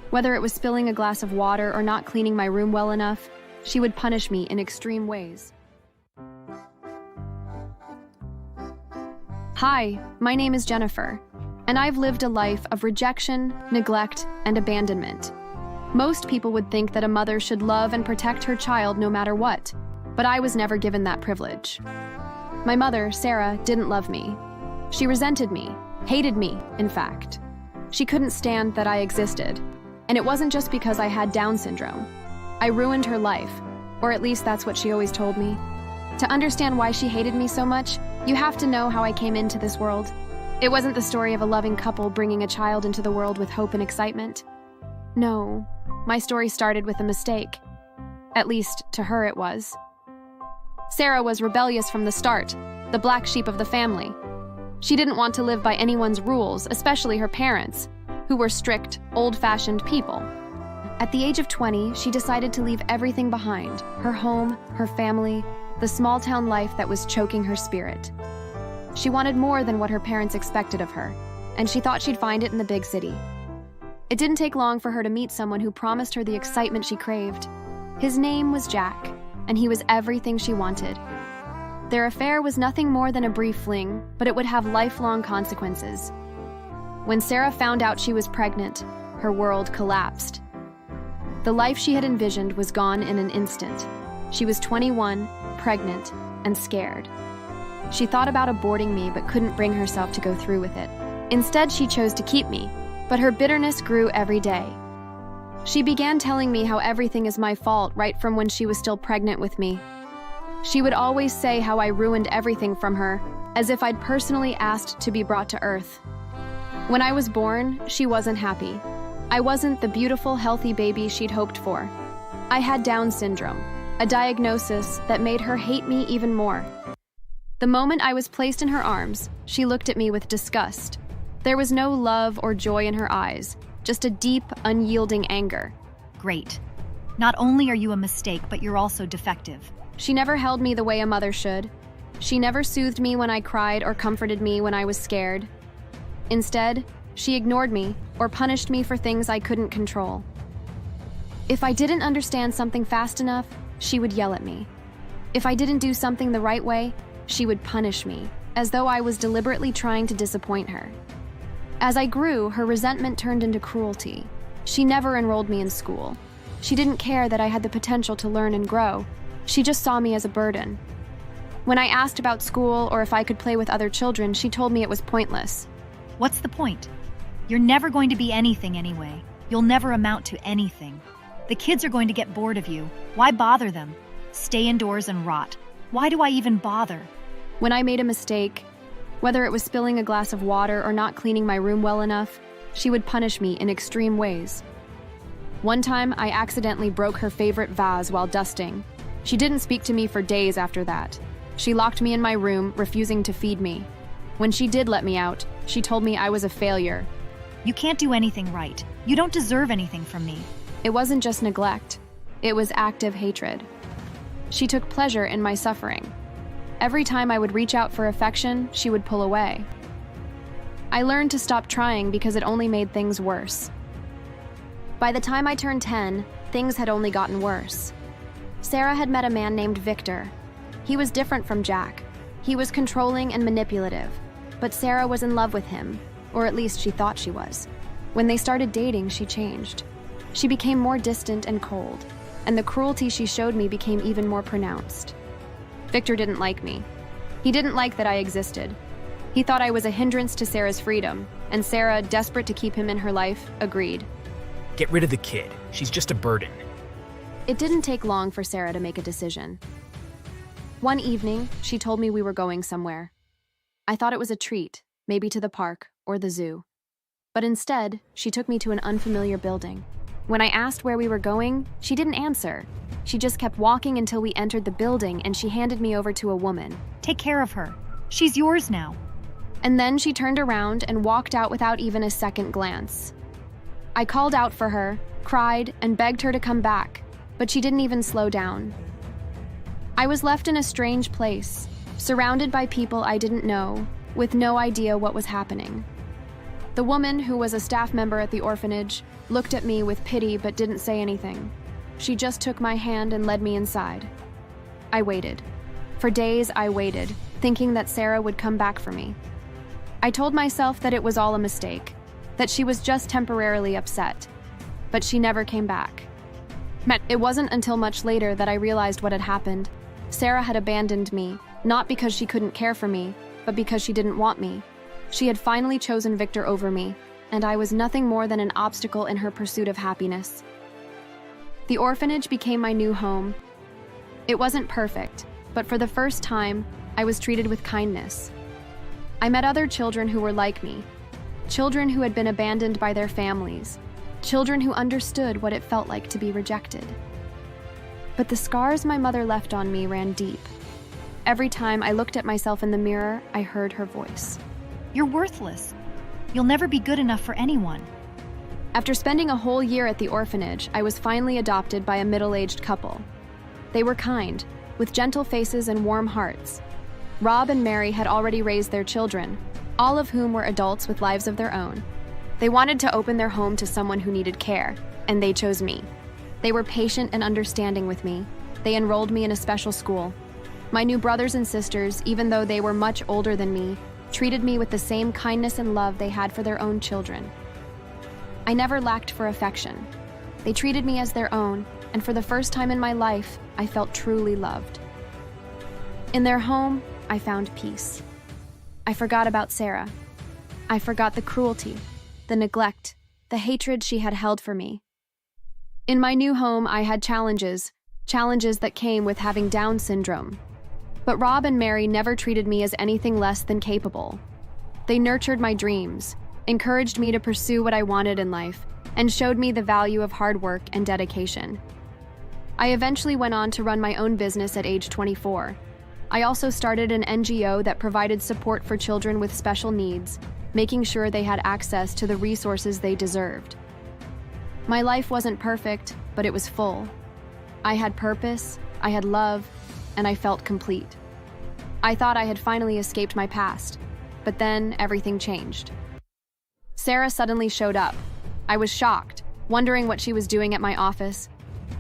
whether it was spilling a glass of water or not cleaning my room well enough, she would punish me in extreme ways. Hi, my name is Jennifer, and I've lived a life of rejection, neglect, and abandonment. Most people would think that a mother should love and protect her child no matter what, but I was never given that privilege. My mother, Sarah, didn't love me. She resented me, hated me, in fact. She couldn't stand that I existed, and it wasn't just because I had Down syndrome. I ruined her life, or at least that's what she always told me. To understand why she hated me so much, you have to know how I came into this world. It wasn't the story of a loving couple bringing a child into the world with hope and excitement. No, my story started with a mistake. At least, to her it was. Sarah was rebellious from the start, the black sheep of the family. She didn't want to live by anyone's rules, especially her parents, who were strict, old-fashioned people. At the age of 20, she decided to leave everything behind: her home, her family, the small-town life that was choking her spirit. She wanted more than what her parents expected of her, and she thought she'd find it in the big city. It didn't take long for her to meet someone who promised her the excitement she craved. His name was Jack, and he was everything she wanted. Their affair was nothing more than a brief fling, but it would have lifelong consequences. When Sarah found out she was pregnant, her world collapsed. The life she had envisioned was gone in an instant. She was 21, pregnant, and scared. She thought about aborting me but couldn't bring herself to go through with it. Instead, she chose to keep me, but her bitterness grew every day. She began telling me how everything is my fault right from when she was still pregnant with me. She would always say how I ruined everything from her, as if I'd personally asked to be brought to Earth. When I was born, she wasn't happy. I wasn't the beautiful, healthy baby she'd hoped for. I had Down syndrome, a diagnosis that made her hate me even more. The moment I was placed in her arms, she looked at me with disgust. There was no love or joy in her eyes, just a deep, unyielding anger. Great. Not only are you a mistake, but you're also defective. She never held me the way a mother should. She never soothed me when I cried or comforted me when I was scared. Instead, she ignored me or punished me for things I couldn't control. If I didn't understand something fast enough, she would yell at me. If I didn't do something the right way, she would punish me, as though I was deliberately trying to disappoint her. As I grew, her resentment turned into cruelty. She never enrolled me in school. She didn't care that I had the potential to learn and grow. She just saw me as a burden. When I asked about school or if I could play with other children, she told me it was pointless. What's the point? You're never going to be anything anyway. You'll never amount to anything. The kids are going to get bored of you. Why bother them? Stay indoors and rot. Why do I even bother? When I made a mistake, whether it was spilling a glass of water or not cleaning my room well enough, she would punish me in extreme ways. One time, I accidentally broke her favorite vase while dusting. She didn't speak to me for days after that. She locked me in my room, refusing to feed me. When she did let me out, she told me I was a failure. You can't do anything right. You don't deserve anything from me. It wasn't just neglect. It was active hatred. She took pleasure in my suffering. Every time I would reach out for affection, she would pull away. I learned to stop trying because it only made things worse. By the time I turned 10, things had only gotten worse. Sarah had met a man named Victor. He was different from Jack. He was controlling and manipulative, but Sarah was in love with him, or at least she thought she was. When they started dating, she changed. She became more distant and cold, and the cruelty she showed me became even more pronounced. Victor didn't like me. He didn't like that I existed. He thought I was a hindrance to Sarah's freedom, and Sarah, desperate to keep him in her life, agreed. Get rid of the kid. She's just a burden. It didn't take long for Sarah to make a decision. One evening, she told me we were going somewhere. I thought it was a treat, maybe to the park or the zoo. But instead, she took me to an unfamiliar building. When I asked where we were going, she didn't answer. She just kept walking until we entered the building, and she handed me over to a woman. Take care of her. She's yours now. And then she turned around and walked out without even a second glance. I called out for her, cried, and begged her to come back, but she didn't even slow down. I was left in a strange place, surrounded by people I didn't know, with no idea what was happening. The woman, who was a staff member at the orphanage, looked at me with pity but didn't say anything. She just took my hand and led me inside. I waited. For days, I waited, thinking that Sarah would come back for me. I told myself that it was all a mistake, that she was just temporarily upset, but she never came back. It wasn't until much later that I realized what had happened. Sarah had abandoned me, not because she couldn't care for me, but because she didn't want me. She had finally chosen Victor over me, and I was nothing more than an obstacle in her pursuit of happiness. The orphanage became my new home. It wasn't perfect, but for the first time, I was treated with kindness. I met other children who were like me, children who had been abandoned by their families, children who understood what it felt like to be rejected. But the scars my mother left on me ran deep. Every time I looked at myself in the mirror, I heard her voice. You're worthless. You'll never be good enough for anyone. After spending a whole year at the orphanage, I was finally adopted by a middle-aged couple. They were kind, with gentle faces and warm hearts. Rob and Mary had already raised their children, all of whom were adults with lives of their own. They wanted to open their home to someone who needed care, and they chose me. They were patient and understanding with me. They enrolled me in a special school. My new brothers and sisters, even though they were much older than me, treated me with the same kindness and love they had for their own children. I never lacked for affection. They treated me as their own, and for the first time in my life, I felt truly loved. In their home, I found peace. I forgot about Sarah. I forgot the cruelty, the neglect, the hatred she had held for me. In my new home, I had challenges that came with having Down syndrome. But Rob and Mary never treated me as anything less than capable. They nurtured my dreams, encouraged me to pursue what I wanted in life, and showed me the value of hard work and dedication. I eventually went on to run my own business at age 24. I also started an NGO that provided support for children with special needs, making sure they had access to the resources they deserved. My life wasn't perfect, but it was full. I had purpose, I had love, and I felt complete. I thought I had finally escaped my past, but then everything changed. Sarah suddenly showed up. I was shocked, wondering what she was doing at my office.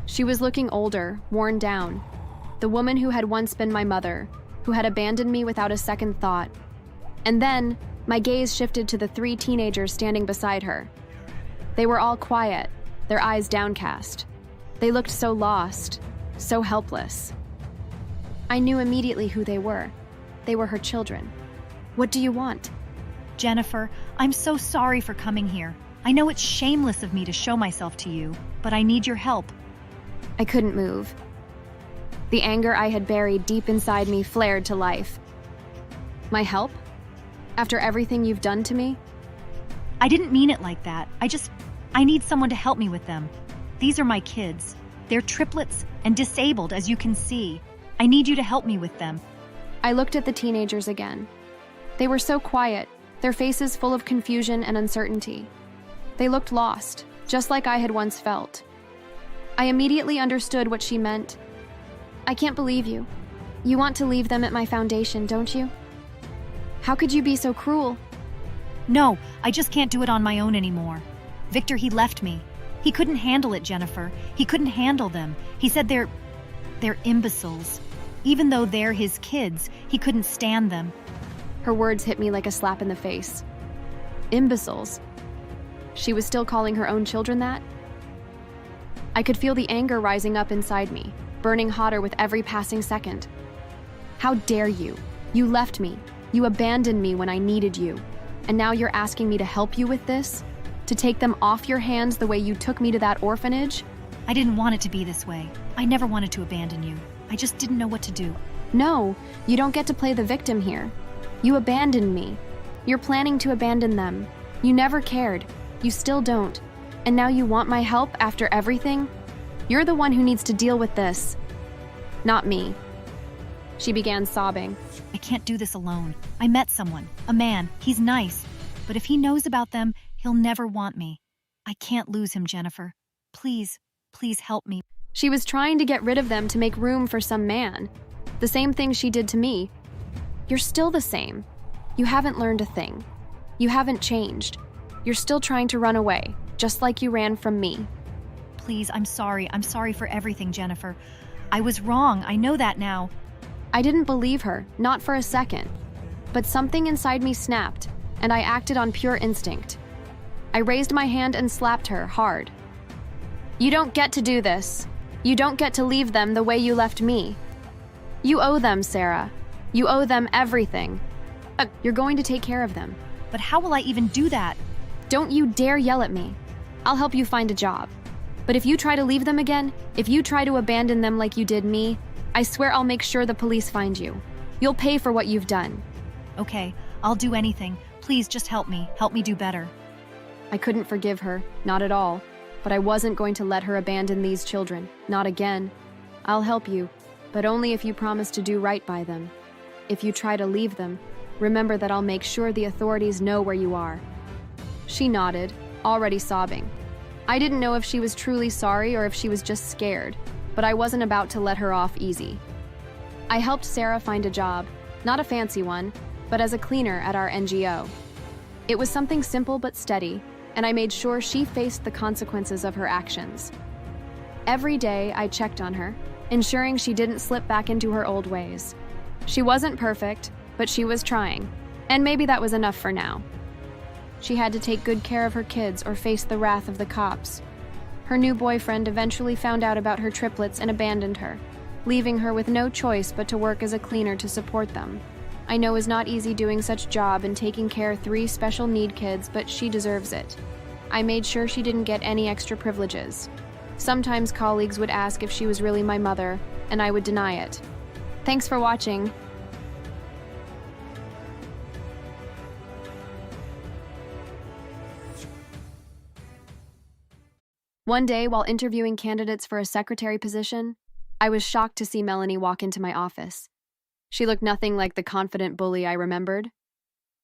She was looking older, worn down. The woman who had once been my mother, who had abandoned me without a second thought. And then, my gaze shifted to the 3 teenagers standing beside her. They were all quiet, their eyes downcast. They looked so lost, so helpless. I knew immediately who they were. They were her children. What do you want? Jennifer, I'm so sorry for coming here. I know it's shameless of me to show myself to you, but I need your help. I couldn't move. The anger I had buried deep inside me flared to life. My help? After everything you've done to me? I didn't mean it like that. I need someone to help me with them. These are my kids. They're triplets and disabled, as you can see. I need you to help me with them. I looked at the teenagers again. They were so quiet, their faces full of confusion and uncertainty. They looked lost, just like I had once felt. I immediately understood what she meant. I can't believe you. You want to leave them at my foundation, don't you? How could you be so cruel? No, I just can't do it on my own anymore. Victor, he left me. He couldn't handle it, Jennifer. He couldn't handle them. He said they're imbeciles. Even though they're his kids, he couldn't stand them. Her words hit me like a slap in the face. Imbeciles. She was still calling her own children that? I could feel the anger rising up inside me, burning hotter with every passing second. How dare you? You left me. You abandoned me when I needed you. And now you're asking me to help you with this? To take them off your hands the way you took me to that orphanage? I didn't want it to be this way. I never wanted to abandon you. I just didn't know what to do. No, you don't get to play the victim here. You abandoned me. You're planning to abandon them. You never cared. You still don't. And now you want my help after everything? You're the one who needs to deal with this. Not me. She began sobbing. I can't do this alone. I met someone, a man. He's nice. But if he knows about them, he'll never want me. I can't lose him, Jennifer. Please, please help me. She was trying to get rid of them to make room for some man. The same thing she did to me. You're still the same. You haven't learned a thing. You haven't changed. You're still trying to run away, just like you ran from me. Please, I'm sorry. I'm sorry for everything, Jennifer. I was wrong. I know that now. I didn't believe her, not for a second. But something inside me snapped, and I acted on pure instinct. I raised my hand and slapped her hard. You don't get to do this. You don't get to leave them the way you left me. You owe them, Sarah. You owe them everything. You're going to take care of them. But how will I even do that? Don't you dare yell at me. I'll help you find a job. But if you try to leave them again, if you try to abandon them like you did me, I swear I'll make sure the police find you. You'll pay for what you've done. Okay, I'll do anything. Please just help me. Help me do better. I couldn't forgive her, not at all. But I wasn't going to let her abandon these children, not again. I'll help you, but only if you promise to do right by them. If you try to leave them, Remember that I'll make sure the authorities know where you are." She nodded, already sobbing. I didn't know if she was truly sorry or if she was just scared, but I wasn't about to let her off easy. I helped Sarah find a job, not a fancy one, but as a cleaner at our NGO. It was something simple but steady, and I made sure she faced the consequences of her actions. Every day, I checked on her, ensuring she didn't slip back into her old ways. She wasn't perfect, but she was trying, and maybe that was enough for now. She had to take good care of her kids or face the wrath of the cops. Her new boyfriend eventually found out about her triplets and abandoned her, leaving her with no choice but to work as a cleaner to support them. I know it's not easy doing such job and taking care of 3 special need kids, but she deserves it. I made sure she didn't get any extra privileges. Sometimes colleagues would ask if she was really my mother, and I would deny it. Thanks for watching. One day, while interviewing candidates for a secretary position, I was shocked to see Melanie walk into my office. She looked nothing like the confident bully I remembered.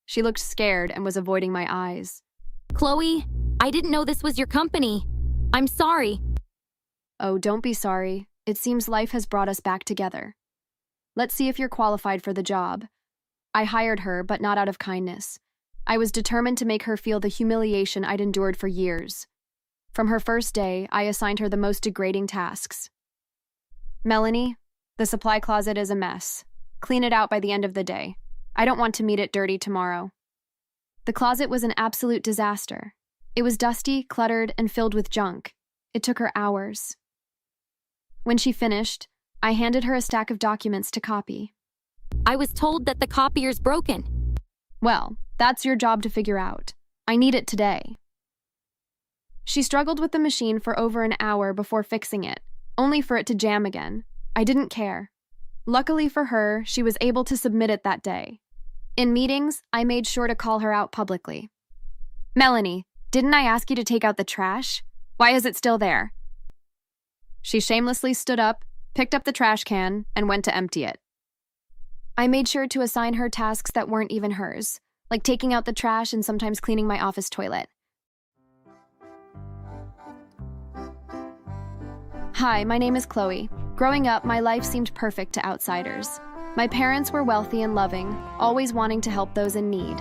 She looked scared and was avoiding my eyes. Chloe, I didn't know this was your company. I'm sorry. Oh, don't be sorry. It seems life has brought us back together. Let's see if you're qualified for the job. I hired her, but not out of kindness. I was determined to make her feel the humiliation I'd endured for years. From her first day, I assigned her the most degrading tasks. Melanie, the supply closet is a mess. Clean it out by the end of the day. I don't want to meet it dirty tomorrow. The closet was an absolute disaster. It was dusty, cluttered, and filled with junk. It took her hours. When she finished, I handed her a stack of documents to copy. I was told that the copier's broken. Well, that's your job to figure out. I need it today. She struggled with the machine for over an hour before fixing it, only for it to jam again. I didn't care. Luckily for her, she was able to submit it that day. In meetings, I made sure to call her out publicly. "Melanie, didn't I ask you to take out the trash? Why is it still there?" She shamelessly stood up, picked up the trash can, and went to empty it. I made sure to assign her tasks that weren't even hers, like taking out the trash and sometimes cleaning my office toilet. Hi, my name is Chloe. Growing up, my life seemed perfect to outsiders. My parents were wealthy and loving, always wanting to help those in need.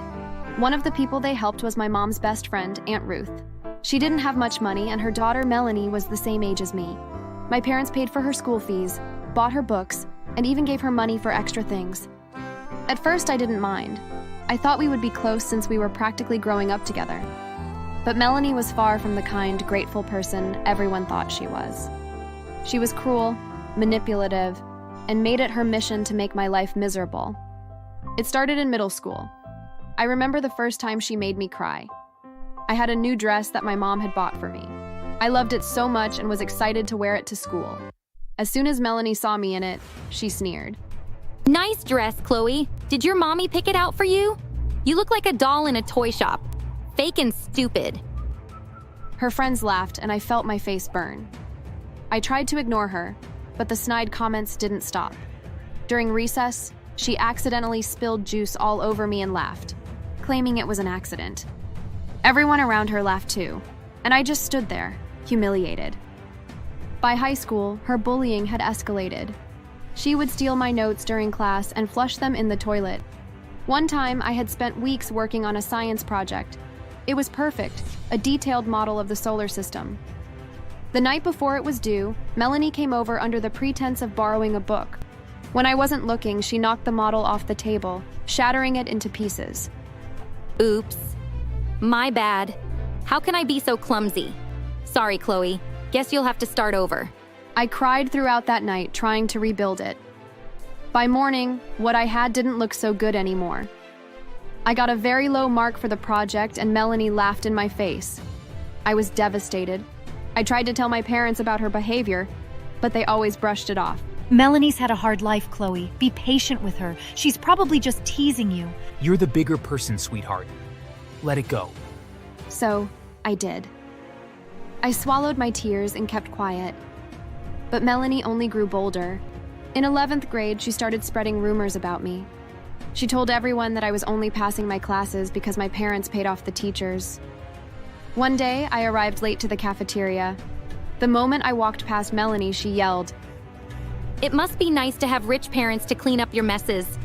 One of the people they helped was my mom's best friend, Aunt Ruth. She didn't have much money, and her daughter Melanie was the same age as me. My parents paid for her school fees, bought her books, and even gave her money for extra things. At first, I didn't mind. I thought we would be close since we were practically growing up together. But Melanie was far from the kind, grateful person everyone thought she was. She was cruel, manipulative, and made it her mission to make my life miserable. It started in middle school. I remember the first time she made me cry. I had a new dress that my mom had bought for me. I loved it so much and was excited to wear it to school. As soon as Melanie saw me in it, she sneered. Nice dress, Chloe. Did your mommy pick it out for you? You look like a doll in a toy shop. Fake and stupid. Her friends laughed, and I felt my face burn. I tried to ignore her, but the snide comments didn't stop. During recess, she accidentally spilled juice all over me and laughed, claiming it was an accident. Everyone around her laughed too, and I just stood there, humiliated. By high school, her bullying had escalated. She would steal my notes during class and flush them in the toilet. One time, I had spent weeks working on a science project. It was perfect, a detailed model of the solar system. The night before it was due, Melanie came over under the pretense of borrowing a book. When I wasn't looking, she knocked the model off the table, shattering it into pieces. Oops. My bad. How can I be so clumsy? Sorry, Chloe. Guess you'll have to start over. I cried throughout that night, trying to rebuild it. By morning, what I had didn't look so good anymore. I got a very low mark for the project, and Melanie laughed in my face. I was devastated. I tried to tell my parents about her behavior, but they always brushed it off. Melanie's had a hard life, Chloe. Be patient with her. She's probably just teasing you. You're the bigger person, sweetheart. Let it go. So, I did. I swallowed my tears and kept quiet. But Melanie only grew bolder. In 11th grade, she started spreading rumors about me. She told everyone that I was only passing my classes because my parents paid off the teachers. One day, I arrived late to the cafeteria. The moment I walked past Melanie, she yelled, It must be nice to have rich parents to clean up your messes.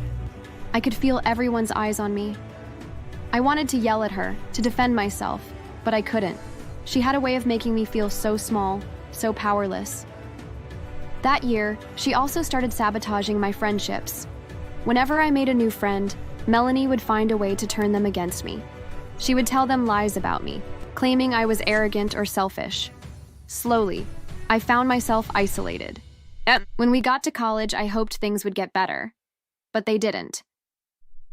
I could feel everyone's eyes on me. I wanted to yell at her, to defend myself, but I couldn't. She had a way of making me feel so small, so powerless. That year, she also started sabotaging my friendships. Whenever I made a new friend, Melanie would find a way to turn them against me. She would tell them lies about me, claiming I was arrogant or selfish. Slowly, I found myself isolated. When we got to college, I hoped things would get better, but they didn't.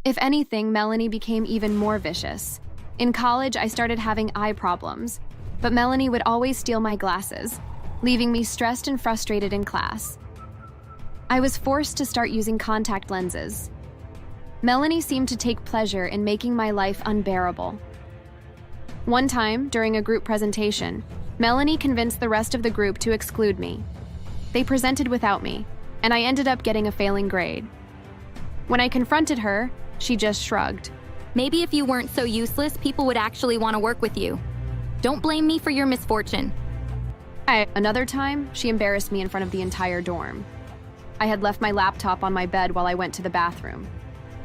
If anything, Melanie became even more vicious. In college, I started having eye problems, but Melanie would always steal my glasses, leaving me stressed and frustrated in class. I was forced to start using contact lenses. Melanie seemed to take pleasure in making my life unbearable. One time, during a group presentation, Melanie convinced the rest of the group to exclude me. They presented without me, and I ended up getting a failing grade. When I confronted her, she just shrugged. Maybe if you weren't so useless, people would actually want to work with you. Don't blame me for your misfortune. Another time, she embarrassed me in front of the entire dorm. I had left my laptop on my bed while I went to the bathroom.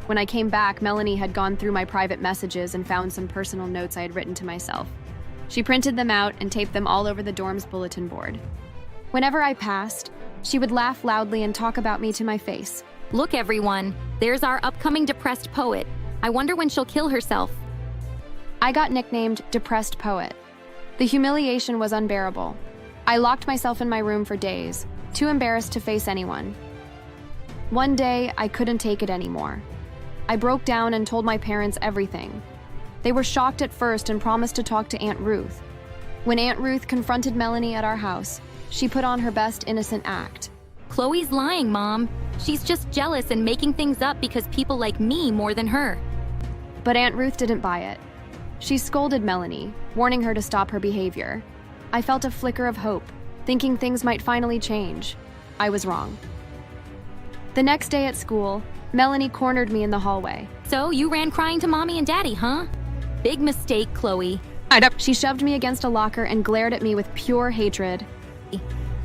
When I came back, Melanie had gone through my private messages and found some personal notes I had written to myself. She printed them out and taped them all over the dorm's bulletin board. Whenever I passed, she would laugh loudly and talk about me to my face. Look, everyone, there's our upcoming depressed poet. I wonder when she'll kill herself. I got nicknamed Depressed Poet. The humiliation was unbearable. I locked myself in my room for days, too embarrassed to face anyone. One day, I couldn't take it anymore. I broke down and told my parents everything. They were shocked at first and promised to talk to Aunt Ruth. When Aunt Ruth confronted Melanie at our house, she put on her best innocent act. Chloe's lying, Mom. She's just jealous and making things up because people like me more than her. But Aunt Ruth didn't buy it. She scolded Melanie, warning her to stop her behavior. I felt a flicker of hope, thinking things might finally change. I was wrong. The next day at school, Melanie cornered me in the hallway. So you ran crying to Mommy and Daddy, huh? Big mistake, Chloe. She shoved me against a locker and glared at me with pure hatred.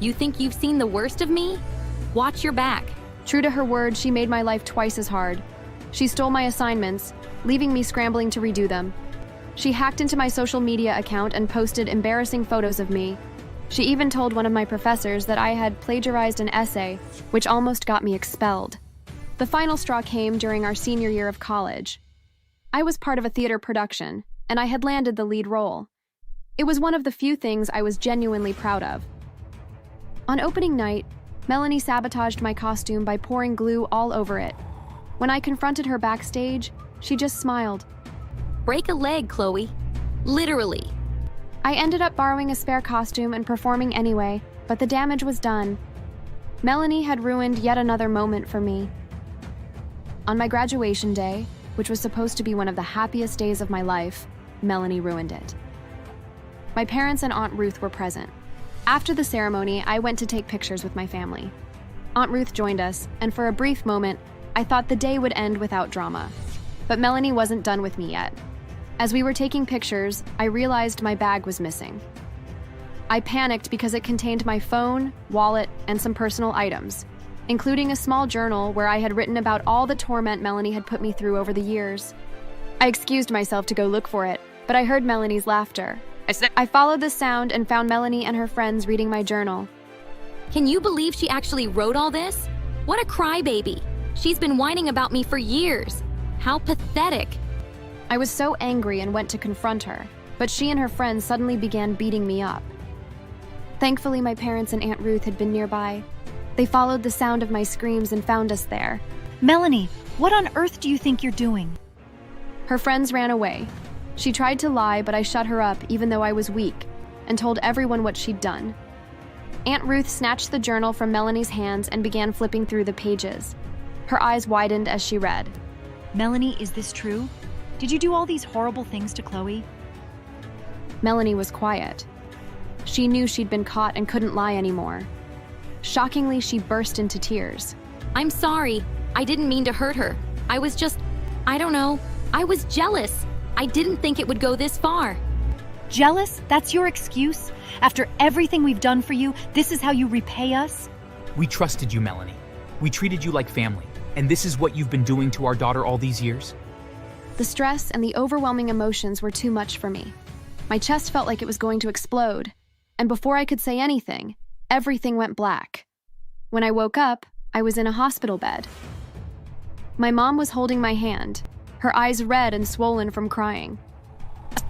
You think you've seen the worst of me? Watch your back. True to her word, she made my life twice as hard. She stole my assignments, leaving me scrambling to redo them. She hacked into my social media account and posted embarrassing photos of me. She even told one of my professors that I had plagiarized an essay, which almost got me expelled. The final straw came during our senior year of college. I was part of a theater production, and I had landed the lead role. It was one of the few things I was genuinely proud of. On opening night, Melanie sabotaged my costume by pouring glue all over it. When I confronted her backstage, she just smiled. Break a leg, Chloe. Literally. I ended up borrowing a spare costume and performing anyway, but the damage was done. Melanie had ruined yet another moment for me. On my graduation day, which was supposed to be one of the happiest days of my life, Melanie ruined it. My parents and Aunt Ruth were present. After the ceremony, I went to take pictures with my family. Aunt Ruth joined us, and for a brief moment, I thought the day would end without drama. But Melanie wasn't done with me yet. As we were taking pictures, I realized my bag was missing. I panicked because it contained my phone, wallet, and some personal items, including a small journal where I had written about all the torment Melanie had put me through over the years. I excused myself to go look for it, but I heard Melanie's laughter. I followed the sound and found Melanie and her friends reading my journal. Can you believe she actually wrote all this? What a crybaby. She's been whining about me for years. How pathetic. I was so angry and went to confront her, but she and her friends suddenly began beating me up. Thankfully, my parents and Aunt Ruth had been nearby. They followed the sound of my screams and found us there. Melanie, what on earth do you think you're doing? Her friends ran away. She tried to lie, but I shut her up even though I was weak, and told everyone what she'd done. Aunt Ruth snatched the journal from Melanie's hands and began flipping through the pages. Her eyes widened as she read. Melanie, is this true? Did you do all these horrible things to Chloe? Melanie was quiet. She knew she'd been caught and couldn't lie anymore. Shockingly, she burst into tears. I'm sorry. I didn't mean to hurt her. I don't know. I was jealous. I didn't think it would go this far. Jealous? That's your excuse? After everything we've done for you, this is how you repay us? We trusted you, Melanie. We treated you like family. And this is what you've been doing to our daughter all these years? The stress and the overwhelming emotions were too much for me. My chest felt like it was going to explode. And before I could say anything, everything went black. When I woke up, I was in a hospital bed. My mom was holding my hand, her eyes red and swollen from crying.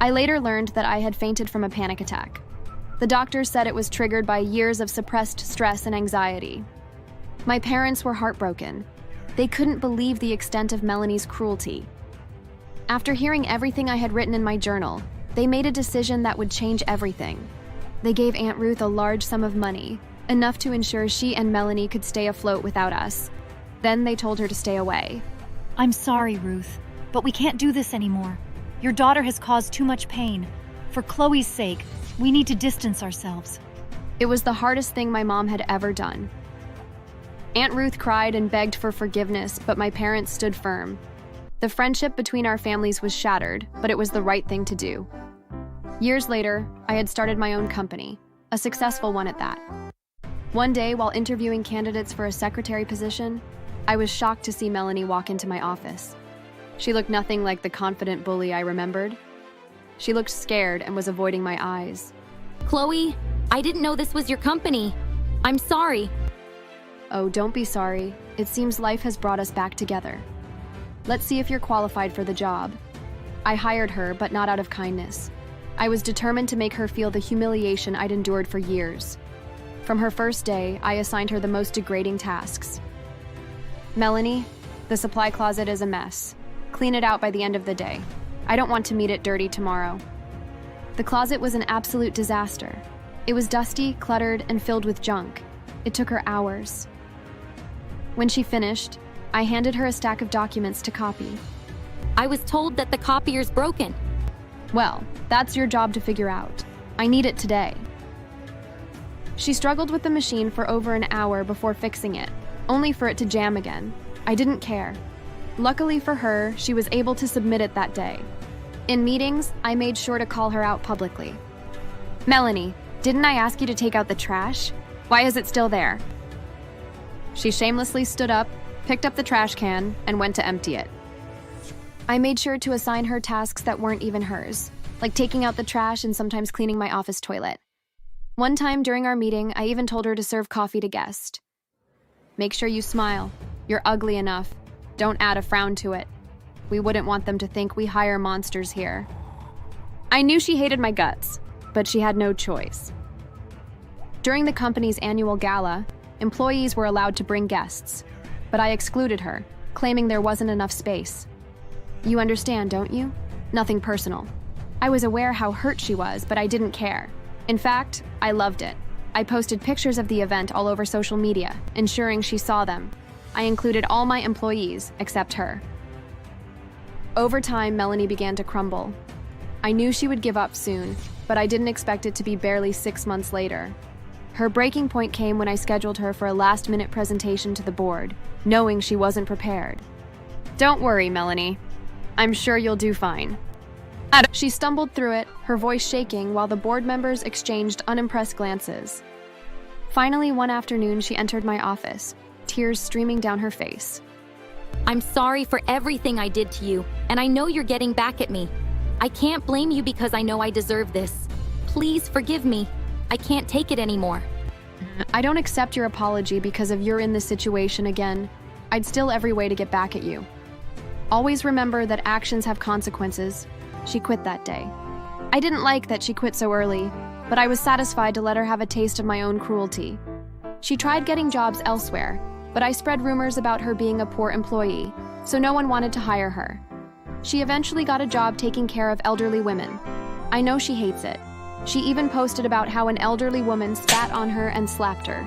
I later learned that I had fainted from a panic attack. The doctors said it was triggered by years of suppressed stress and anxiety. My parents were heartbroken. They couldn't believe the extent of Melanie's cruelty. After hearing everything I had written in my journal, they made a decision that would change everything. They gave Aunt Ruth a large sum of money, enough to ensure she and Melanie could stay afloat without us. Then they told her to stay away. I'm sorry, Ruth, but we can't do this anymore. Your daughter has caused too much pain. For Chloe's sake, we need to distance ourselves. It was the hardest thing my mom had ever done. Aunt Ruth cried and begged for forgiveness, but my parents stood firm. The friendship between our families was shattered, but it was the right thing to do. Years later, I had started my own company, a successful one at that. One day, while interviewing candidates for a secretary position, I was shocked to see Melanie walk into my office. She looked nothing like the confident bully I remembered. She looked scared and was avoiding my eyes. Chloe, I didn't know this was your company. I'm sorry. Oh, don't be sorry. It seems life has brought us back together. Let's see if you're qualified for the job. I hired her, but not out of kindness. I was determined to make her feel the humiliation I'd endured for years. From her first day, I assigned her the most degrading tasks. Melanie, the supply closet is a mess. Clean it out by the end of the day. I don't want to meet it dirty tomorrow. The closet was an absolute disaster. It was dusty, cluttered, and filled with junk. It took her hours. When she finished, I handed her a stack of documents to copy. I was told that the copier's broken. Well, that's your job to figure out. I need it today. She struggled with the machine for over an hour before fixing it, only for it to jam again. I didn't care. Luckily for her, she was able to submit it that day. In meetings, I made sure to call her out publicly. Melanie, didn't I ask you to take out the trash? Why is it still there? She shamelessly stood up, picked up the trash can, and went to empty it. I made sure to assign her tasks that weren't even hers, like taking out the trash and sometimes cleaning my office toilet. One time during our meeting, I even told her to serve coffee to guests. Make sure you smile. You're ugly enough. Don't add a frown to it. We wouldn't want them to think we hire monsters here. I knew she hated my guts, but she had no choice. During the company's annual gala, employees were allowed to bring guests, but I excluded her, claiming there wasn't enough space. You understand, don't you? Nothing personal. I was aware how hurt she was, but I didn't care. In fact, I loved it. I posted pictures of the event all over social media, ensuring she saw them. I included all my employees, except her. Over time, Melanie began to crumble. I knew she would give up soon, but I didn't expect it to be barely 6 months later. Her breaking point came when I scheduled her for a last-minute presentation to the board, knowing she wasn't prepared. Don't worry, Melanie. I'm sure you'll do fine. She stumbled through it, her voice shaking while the board members exchanged unimpressed glances. Finally, one afternoon, she entered my office, tears streaming down her face. I'm sorry for everything I did to you, and I know you're getting back at me. I can't blame you because I know I deserve this. Please forgive me. I can't take it anymore. I don't accept your apology because if you're in this situation again, I'd still every way to get back at you. Always remember that actions have consequences. She quit that day. I didn't like that she quit so early, but I was satisfied to let her have a taste of my own cruelty. She tried getting jobs elsewhere, but I spread rumors about her being a poor employee, so no one wanted to hire her. She eventually got a job taking care of elderly women. I know she hates it. She even posted about how an elderly woman spat on her and slapped her.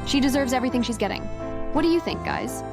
She deserves everything she's getting. What do you think, guys?